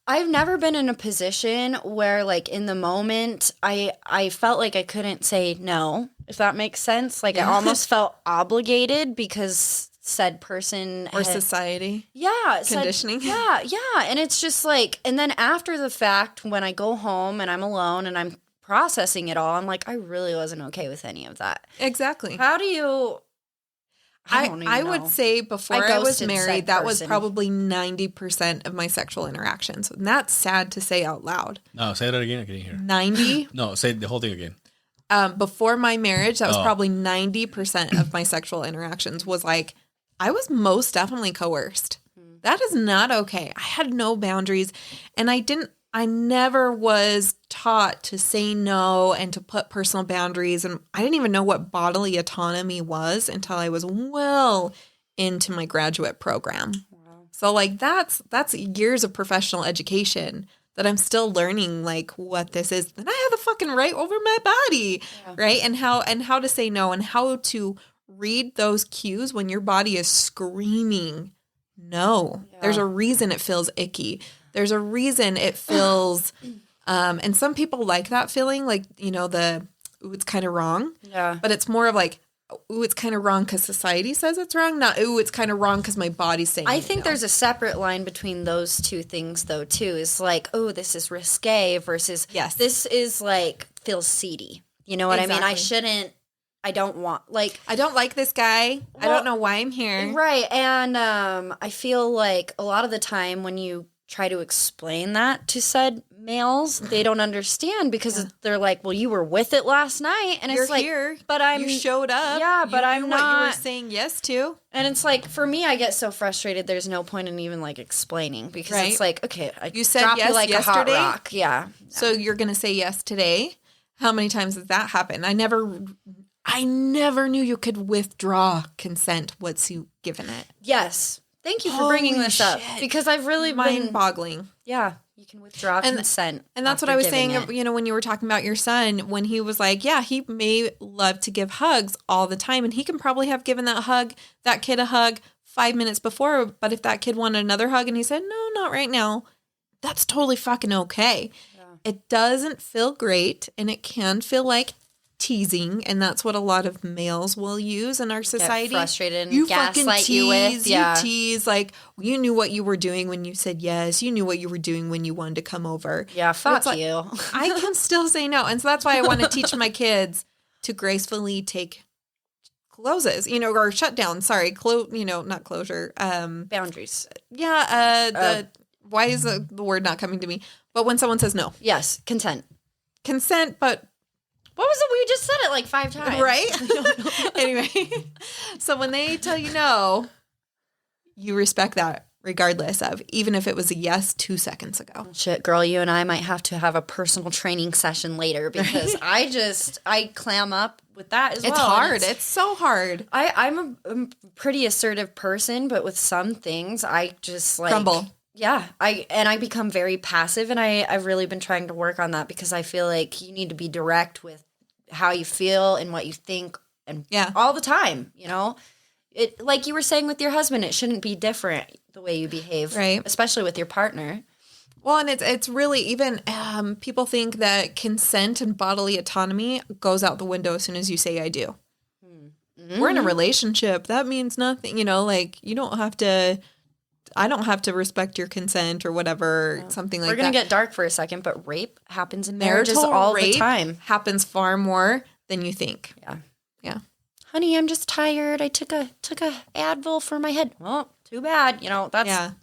I've never been in a position where, like, in the moment, I felt like I couldn't say no, if that makes sense. Like, I almost felt obligated because said person... Or had- society. Yeah. Conditioning. Yeah. And it's just like... And then after the fact, when I go home and I'm alone and I'm processing it all, I'm like, I really wasn't okay with any of that. Exactly. How do you... don't even I would know. say before I was ghosted married, said that was person. probably 90% of my sexual interactions. And that's sad to say out loud. No, say that again. I can't hear. 90? No, say the whole thing again. Before my marriage, that was Oh. probably 90% of my sexual interactions was like, I was most definitely coerced. That is not okay. I had no boundaries, and I never was taught to say no and to put personal boundaries. And I didn't even know what bodily autonomy was until I was well into my graduate program. Wow. So like that's years of professional education that I'm still learning like what this is. Then I have the fucking right over my body, right? And how to say no and how to read those cues when your body is screaming no. Yeah. There's a reason it feels icky. There's a reason it feels and some people like that feeling, like, you know, ooh, it's kind of wrong. Yeah. But it's more of like, ooh, it's kind of wrong because society says it's wrong. Not, ooh, it's kind of wrong because my body's saying I think no. there's a separate line between those two things, though, too. Is like, oh, this is risque versus Yes. this is like feels seedy. You know what I mean? I don't want, like, I don't like this guy. I Well, don't know why I'm here. right. And I feel like a lot of the time when you try to explain that to said males, they don't understand because they're like, well, you were with it last night. And You're it's like, here. but I'm, You showed up. Yeah, You but knew I'm what you were not. saying yes to. And it's like, for me, I get so frustrated. There's no point in even like explaining because Right. it's like, okay, I You said drop yes you like yesterday? a hot rock. Yeah. So you're going to say yes today. How many times has that happened? I never knew you could withdraw consent once you given it. Yes. Thank you for bringing Holy this up shit. because I've really been, Mind-boggling. yeah, you can withdraw consent. And that's what after I was giving saying, it. you know, when you were talking about your son, when he was like, yeah, he may love to give hugs all the time. And he can probably have given that kid a hug 5 minutes before. But if that kid wanted another hug and he said, no, not right now, that's totally fucking okay. Yeah. It doesn't feel great, and it can feel like teasing. And that's what a lot of males will use in our society. frustrated and you gaslight fucking tease, you with, yeah. You tease, like, you knew what you were doing when you said yes. You knew what you were doing when you wanted to come over. Yeah, But fuck it's like, you. I can still say no. And so that's why I want to teach my kids to gracefully take closes, you know, or shutdown. Sorry, not closure. Boundaries. Why is the word not coming to me? But when someone says no, Yes, consent. consent, but What was it? We just said it like 5 times. right? Anyway, so when they tell you no, you respect that regardless of, even if it was a yes 2 seconds ago. Shit, girl, you and I might have to have a personal training session later because I clam up with that as well. It's and hard. It's so hard. I'm a pretty assertive person, but with some things, I just like Crumble. Yeah, I become very passive, and I've really been trying to work on that because I feel like you need to be direct with how you feel and what you think, and all the time. You know, it like you were saying with your husband, it shouldn't be different the way you behave, Right. Especially with your partner. Well, and it's really even people think that consent and bodily autonomy goes out the window as soon as you say I do. Mm-hmm. We're in a relationship. That means nothing. You know, like you don't have to. I don't have to respect your consent or whatever, something like that. We're going to get dark for a second, but rape happens in marriages Marital all rape the time. happens far more than you think. Yeah. Yeah. Honey, I'm just tired. I took a Advil for my head. Well, too bad. That's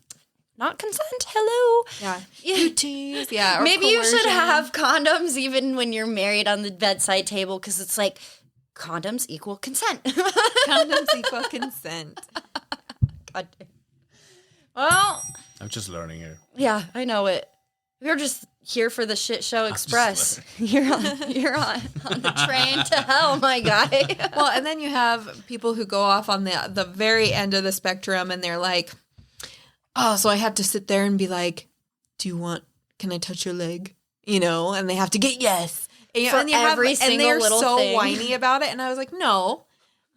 not consent. Hello. Yeah. UTs. Yeah. Or Maybe you should coercion. have condoms even when you're married on the bedside table because it's like condoms equal consent. Condoms equal consent. God. Well, I'm just learning here. yeah, I know it. We're just here for the Shit Show Express. You're on the train to hell, my guy. Well, and then you have people who go off on the very end of the spectrum and they're like, oh, so I have to sit there and be like, can I touch your leg? And they have to get yes. And, For every single and they're little so thing. whiny about it. And I was like, no,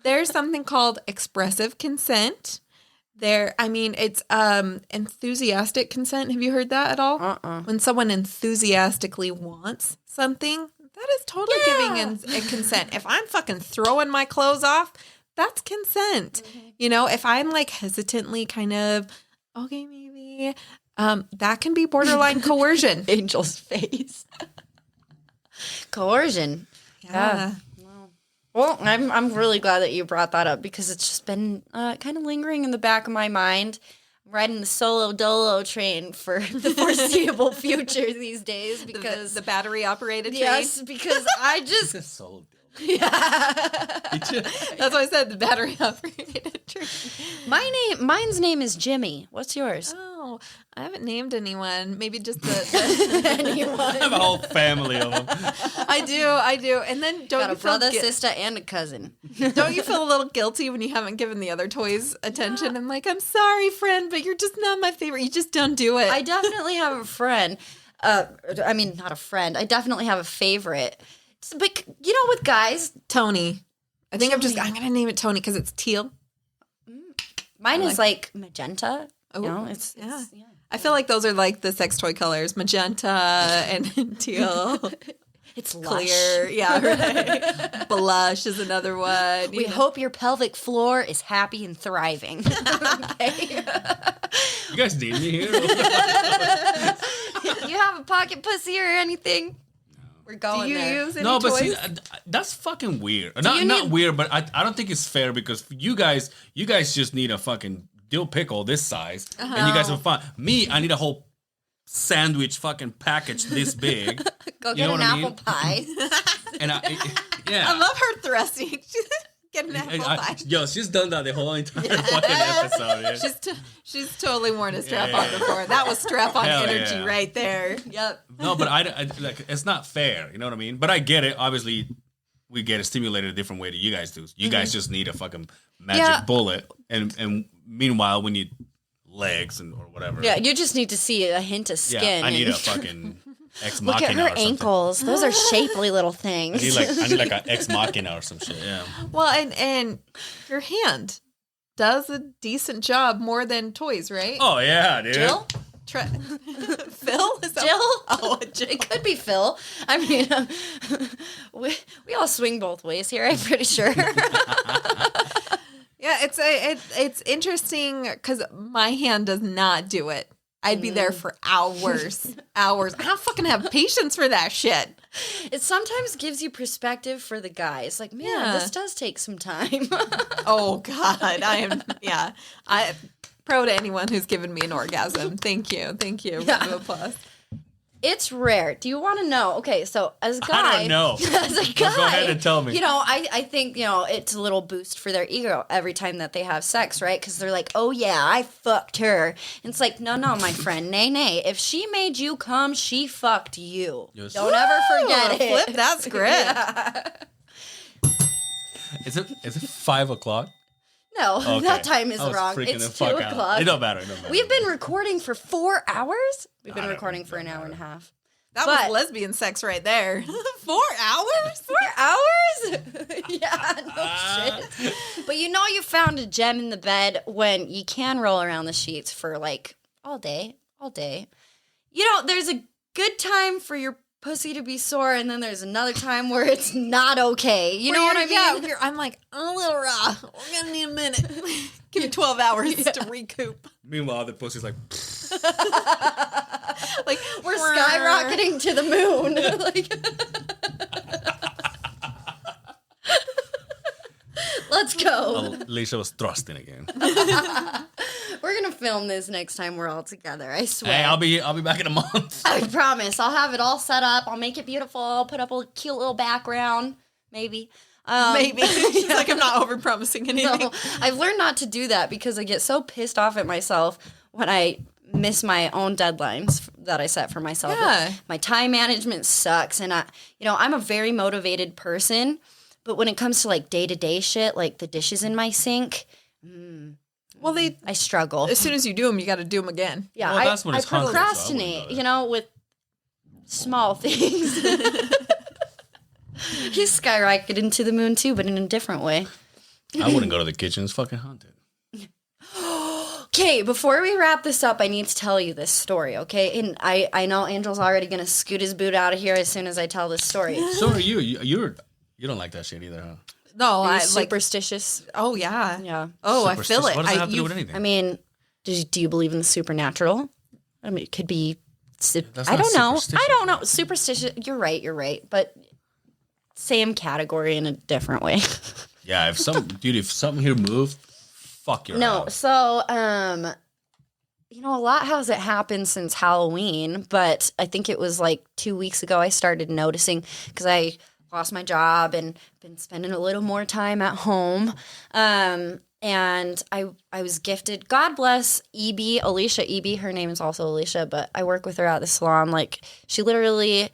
there's something called expressive consent. It's enthusiastic consent. Have you heard that at all? When someone enthusiastically wants something, that is totally giving a consent. If I'm fucking throwing my clothes off, that's consent. Mm-hmm. If I'm like hesitantly kind of, okay, maybe, that can be borderline coercion. Angel's face. Coercion. Yeah. Well, I'm really glad that you brought that up because it's just been kind of lingering in the back of my mind. I'm riding the solo dolo train for the foreseeable future these days because The battery operated train. yes, because I just It's so yeah. That's why I said the battery operated train. Mine's name is Jimmy. What's yours? Oh, I haven't named anyone. Maybe just the I have a whole family of them. I do. And then don't Got you a brother, feel sister, and a cousin. don't you feel a little guilty when you haven't given the other toys attention? I'm like, I'm sorry, friend, but you're just not my favorite. You just don't do it. I definitely have a friend. I mean, not a friend. I definitely have a favorite. But with guys, Tony. I think I'm gonna name it Tony because it's teal. mine is like magenta. Oh, It's yeah. I feel like those are like the sex toy colors, magenta and teal. It's lush. Clear. Yeah, right. Blush is another one. We hope your pelvic floor is happy and thriving. Okay. You guys need me here? You have a pocket pussy or anything? We're Do going you there. use any No, but toys? see, that's fucking weird. Not need- weird, but I don't think it's fair because you guys just need a fucking dill pickle this size, and you guys are fine. Me, I need a whole sandwich fucking package this big. Go You get know an what I apple mean? pie. And yeah. I love her thrusting. Get an apple pie. Yo, she's done that the whole entire fucking episode. Yeah. She's totally worn a strap Yeah. on before. That was strap on Hell energy yeah. right there. Yep. No, but I like it's not fair. You know what I mean? But I get it. Obviously, we get it stimulated a different way that you guys do. You guys just need a fucking magic bullet, and meanwhile, we need legs or whatever. Yeah, you just need to see a hint of Yeah, skin. I need and- a fucking ex Look machina at her or something. ankles. Those are shapely little things. I need like an ex machina or some shit. Yeah. Well, and your hand does a decent job more than toys, right? Oh yeah, dude. Jill? Phil? Is that- Jill? Oh, Jill. It could be Phil. I mean, we all swing both ways here, I'm pretty sure. Yeah, it's interesting because my hand does not do it. I'd be there for hours. I don't fucking have patience for that shit. It sometimes gives you perspective for the guys. Like, man, Yeah. this does take some time. Oh God, I pro to anyone who's given me an orgasm. Thank you. Yeah. Round of applause. It's rare. Do you want to know? Okay, so as a guy, I don't know. As a guy, Go ahead and tell me. I think it's a little boost for their ego every time that they have sex, right? Because they're like, oh yeah, I fucked her. And it's like, no, my friend, nay. If she made you come, she fucked you. Yes. Don't ever forget it. Flip that script. Yeah. Is it 5 o'clock? No, Okay. that time is I was wrong. freaking It's the 2 fuck out. o'clock. It don't matter. We've been recording for 4 hours. We've been I don't- recording for an don't hour and a matter. half. That But- was lesbian sex right there. 4 hours? 4 hours? Yeah, no shit. But you found a gem in the bed when you can roll around the sheets for like all day. There's a good time for your pussy to be sore, and then there's another time where it's not okay. You know what I mean? Yeah, I'm like, I'm a little raw. We're gonna need a minute. Give me 12 hours to recoup. Meanwhile, the pussy's like, Like we're skyrocketing to the moon. Let's go. Alicia was thrusting again. We're gonna film this next time we're all together. I swear. Hey, I'll be back in a month. I promise. I'll have it all set up. I'll make it beautiful. I'll put up a cute little background, maybe. Maybe. She's like, I'm not overpromising anything. No, I've learned not to do that because I get so pissed off at myself when I miss my own deadlines that I set for myself. Yeah. My time management sucks, and I'm a very motivated person, but when it comes to like day-to-day shit, like the dishes in my sink, Well, I struggle. as soon as you do them, you got to do them again. Yeah, Well, that's when I it's hungry, so I wouldn't procrastinate, do that. with small things. He's skyrocketed to the moon too, but in a different way. I wouldn't go to the kitchen. It's fucking haunted. Okay, before we wrap this up, I need to tell you this story, okay? And I know Angel's already going to scoot his boot out of here as soon as I tell this story. So are you. You don't like that shit either, huh? No, Are I you like. superstitious? Oh yeah. Yeah. Oh, I feel it. What does that have to do with you- anything? I mean, do you believe in the supernatural? I mean, it could be. That's I not don't know. superstitious, I don't know. Superstitious. You're right. But same category in a different way. Yeah, if something here moved, fuck your No. house. So, a lot hasn't happened since Halloween, but I think it was like 2 weeks ago I started noticing because I lost my job and been spending a little more time at home. And I was gifted, God bless Alicia EB, her name is also Alicia, but I work with her at the salon. Like, she literally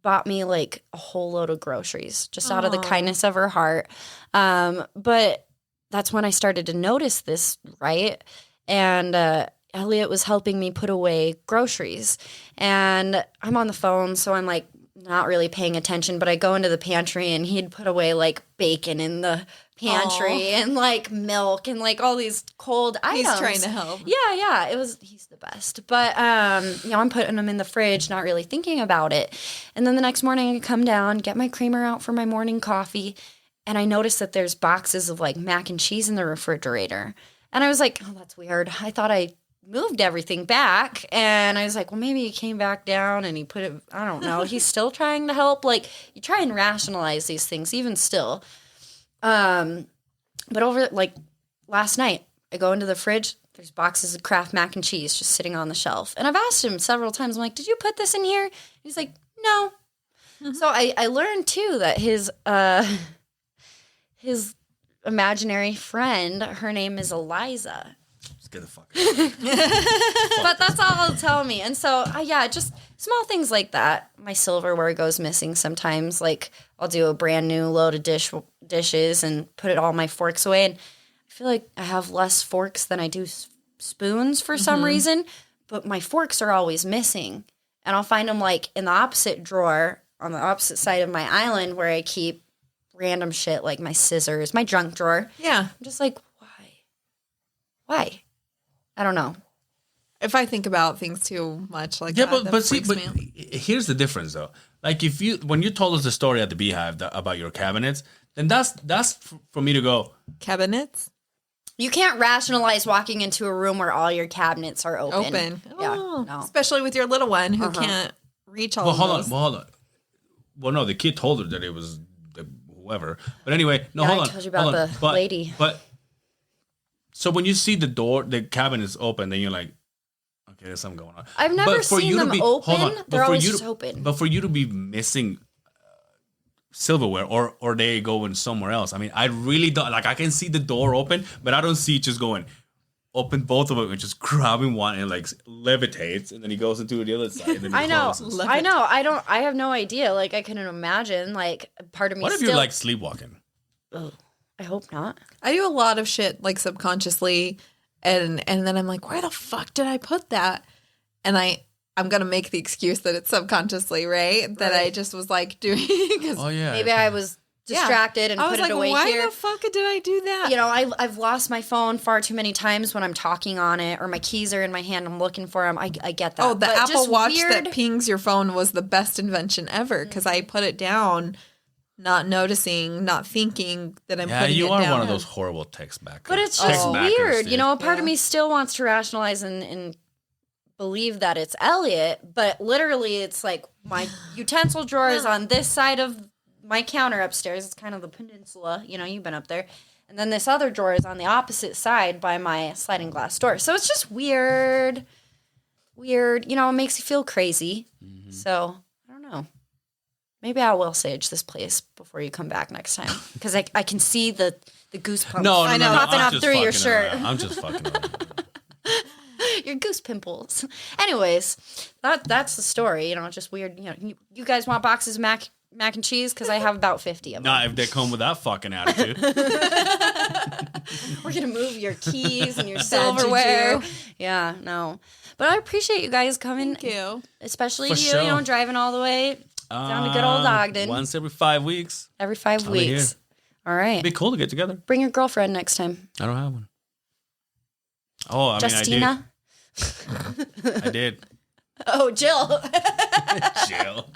bought me like a whole load of groceries just out of the kindness of her heart. But that's when I started to notice this, right? And Elliot was helping me put away groceries. And I'm on the phone, so I'm like not really paying attention, but I go into the pantry and he'd put away like bacon in the pantry and like milk and like all these cold items. He's trying to help. Yeah, he's the best. But I'm putting them in the fridge, not really thinking about it. And then the next morning I come down, get my creamer out for my morning coffee, and I notice that there's boxes of like mac and cheese in the refrigerator. And I was like, oh, that's weird. I thought I moved everything back, and I was like, well, maybe he came back down and he put it, I don't know. He's still trying to help. Like, you try and rationalize these things even still. But over like last night, I go into the fridge, there's boxes of Kraft mac and cheese just sitting on the shelf. And I've asked him several times, I'm like, did you put this in here? He's like, no. So I learned too that his imaginary friend, her name is Eliza. Just get the fuck out. But that's all he'll tell me. And so, just small things like that. My silverware goes missing sometimes. Like, I'll do a brand new load of dishes and put all my forks away. And I feel like I have less forks than I do spoons for some reason. But my forks are always missing. And I'll find them, like, in the opposite drawer on the opposite side of my island where I keep random shit like my scissors, my junk drawer. Yeah. I'm just like, why? I don't know. If I think about things too much like Yeah, that, but see, freaks me out. here's the difference though. Like when you told us the story at the Beehive about your cabinets, then that's for me to go. Cabinets? You can't rationalize walking into a room where all your cabinets are open. Yeah, Oh, no. especially with your little one who can't reach all Well, of hold those. on. Well, no, the kid told her that it was whoever. But anyway, no, Yeah, hold I on. told you about hold on. the lady. But so when you see the cabinet is open, then you're like, okay, there's something going on. I've never But for seen you to them be- open. hold on. They're But for always you just to- open. But for you to be missing silverware or they going somewhere else. I mean, I really don't like. I can see the door open, but I don't see it just going open both of them and just grabbing one and like levitates, and then he goes into the other side. And then he I know. closes. I know. I have no idea. Like, I couldn't imagine. Like, part of me What if still. you're like sleepwalking? Ugh, I hope not. I do a lot of shit like subconsciously, and then I'm like, where the fuck did I put that? And I'm gonna make the excuse that it's subconsciously, right? That I just was like doing. 'Cause Oh yeah. Maybe I was distracted and I was put like, it away why here. the fuck did I do that? You know, I've lost my phone far too many times when I'm talking on it, or my keys are in my hand. I'm looking for them. I get that. Oh, the But Apple just Watch weird, that pings your phone was the best invention ever because I put it down, not noticing, not thinking that I'm Yeah, putting it you down. are one of those horrible text backers. But it's text just backers, weird. dude. You know, a part of Yeah. me still wants to rationalize and believe that it's Elliot, but literally it's like my utensil drawer is on this side of my counter upstairs. It's kind of the peninsula. You know, you've been up there. And then this other drawer is on the opposite side by my sliding glass door. So it's just weird. Weird. You know, it makes you feel crazy. Mm-hmm. So, I don't know. Maybe I will sage this place before you come back next time. Because I can see the goosebumps No, popping I'm off just through your fucking shirt. around. I'm just fucking around. Your goose pimples. Anyways, that's the story. You know, just weird. You know, you guys want boxes of mac and cheese? Because I have about 50 of them. Not if they come with that fucking attitude. We're gonna move your keys and your Silverware. silverware. Yeah, no. But I appreciate you guys coming. Thank you. Especially For you, sure. you know, driving all the way down to good old Ogden. Once every 5 weeks. Every 5 I'll be here. weeks. All right. It'd be cool to get together. Bring your girlfriend next time. I don't have one. Oh, I Justina. mean, I did. Oh, Jill. Jill.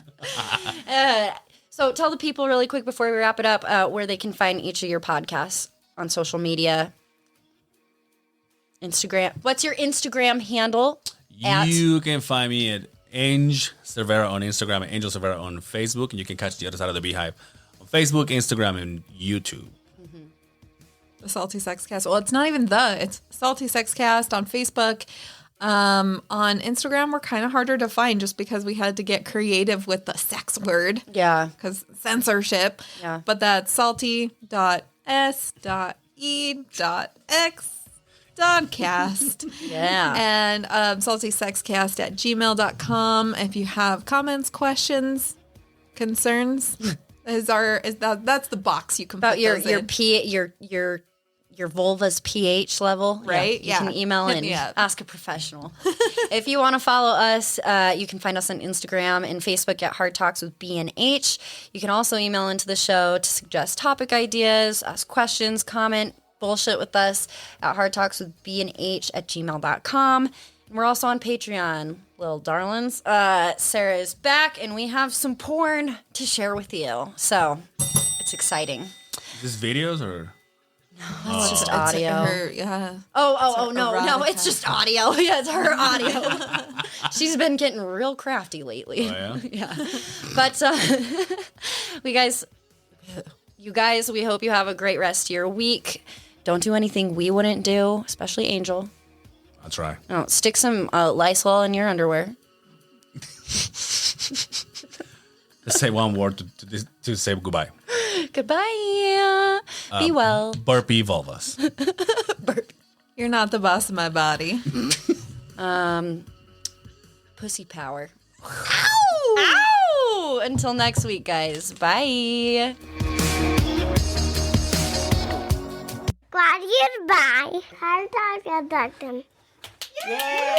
So tell the people really quick before we wrap it up where they can find each of your podcasts on social media. Instagram. What's your Instagram handle? You can find me at Ange Cervera on Instagram and Angel Cervera on Facebook, and you can catch the other side of the Beehive on Facebook, Instagram, and YouTube. The Salty Sex Cast. Well, it's not even it's Salty Sex Cast on Facebook. On Instagram, we're kind of harder to find just because we had to get creative with the sex word. Yeah. Because censorship. Yeah. But that's salty.s.e.x.cast. Yeah. And saltysexcast@gmail.com. If you have comments, questions, concerns, that's the box you can About put your those in. your vulva's pH level, Right? You can email Hit and me up. ask a professional. If you want to follow us, you can find us on Instagram and Facebook at Hard Talks with B&H. You can also email into the show to suggest topic ideas, ask questions, comment, bullshit with us at hardtalkswithbnh@gmail.com. And we're also on Patreon, little darlings. Sarah is back, and we have some porn to share with you. So it's exciting. Is this videos or? It's just audio. Yeah. Oh, no, erotica. it's just audio. Yeah, it's her audio. She's been getting real crafty lately. Oh, yeah? Yeah. But you guys, we hope you have a great rest of your week. Don't do anything we wouldn't do, especially Angel. I'll try. Oh, stick some Lysol in your underwear. Let's say one word to say goodbye. Goodbye. Be well. Burpee vulvas. You're not the boss of my body. Pussy power. Ow! Ow! Until next week, guys. Bye. Glad you bye. Hard talk about them. Yay!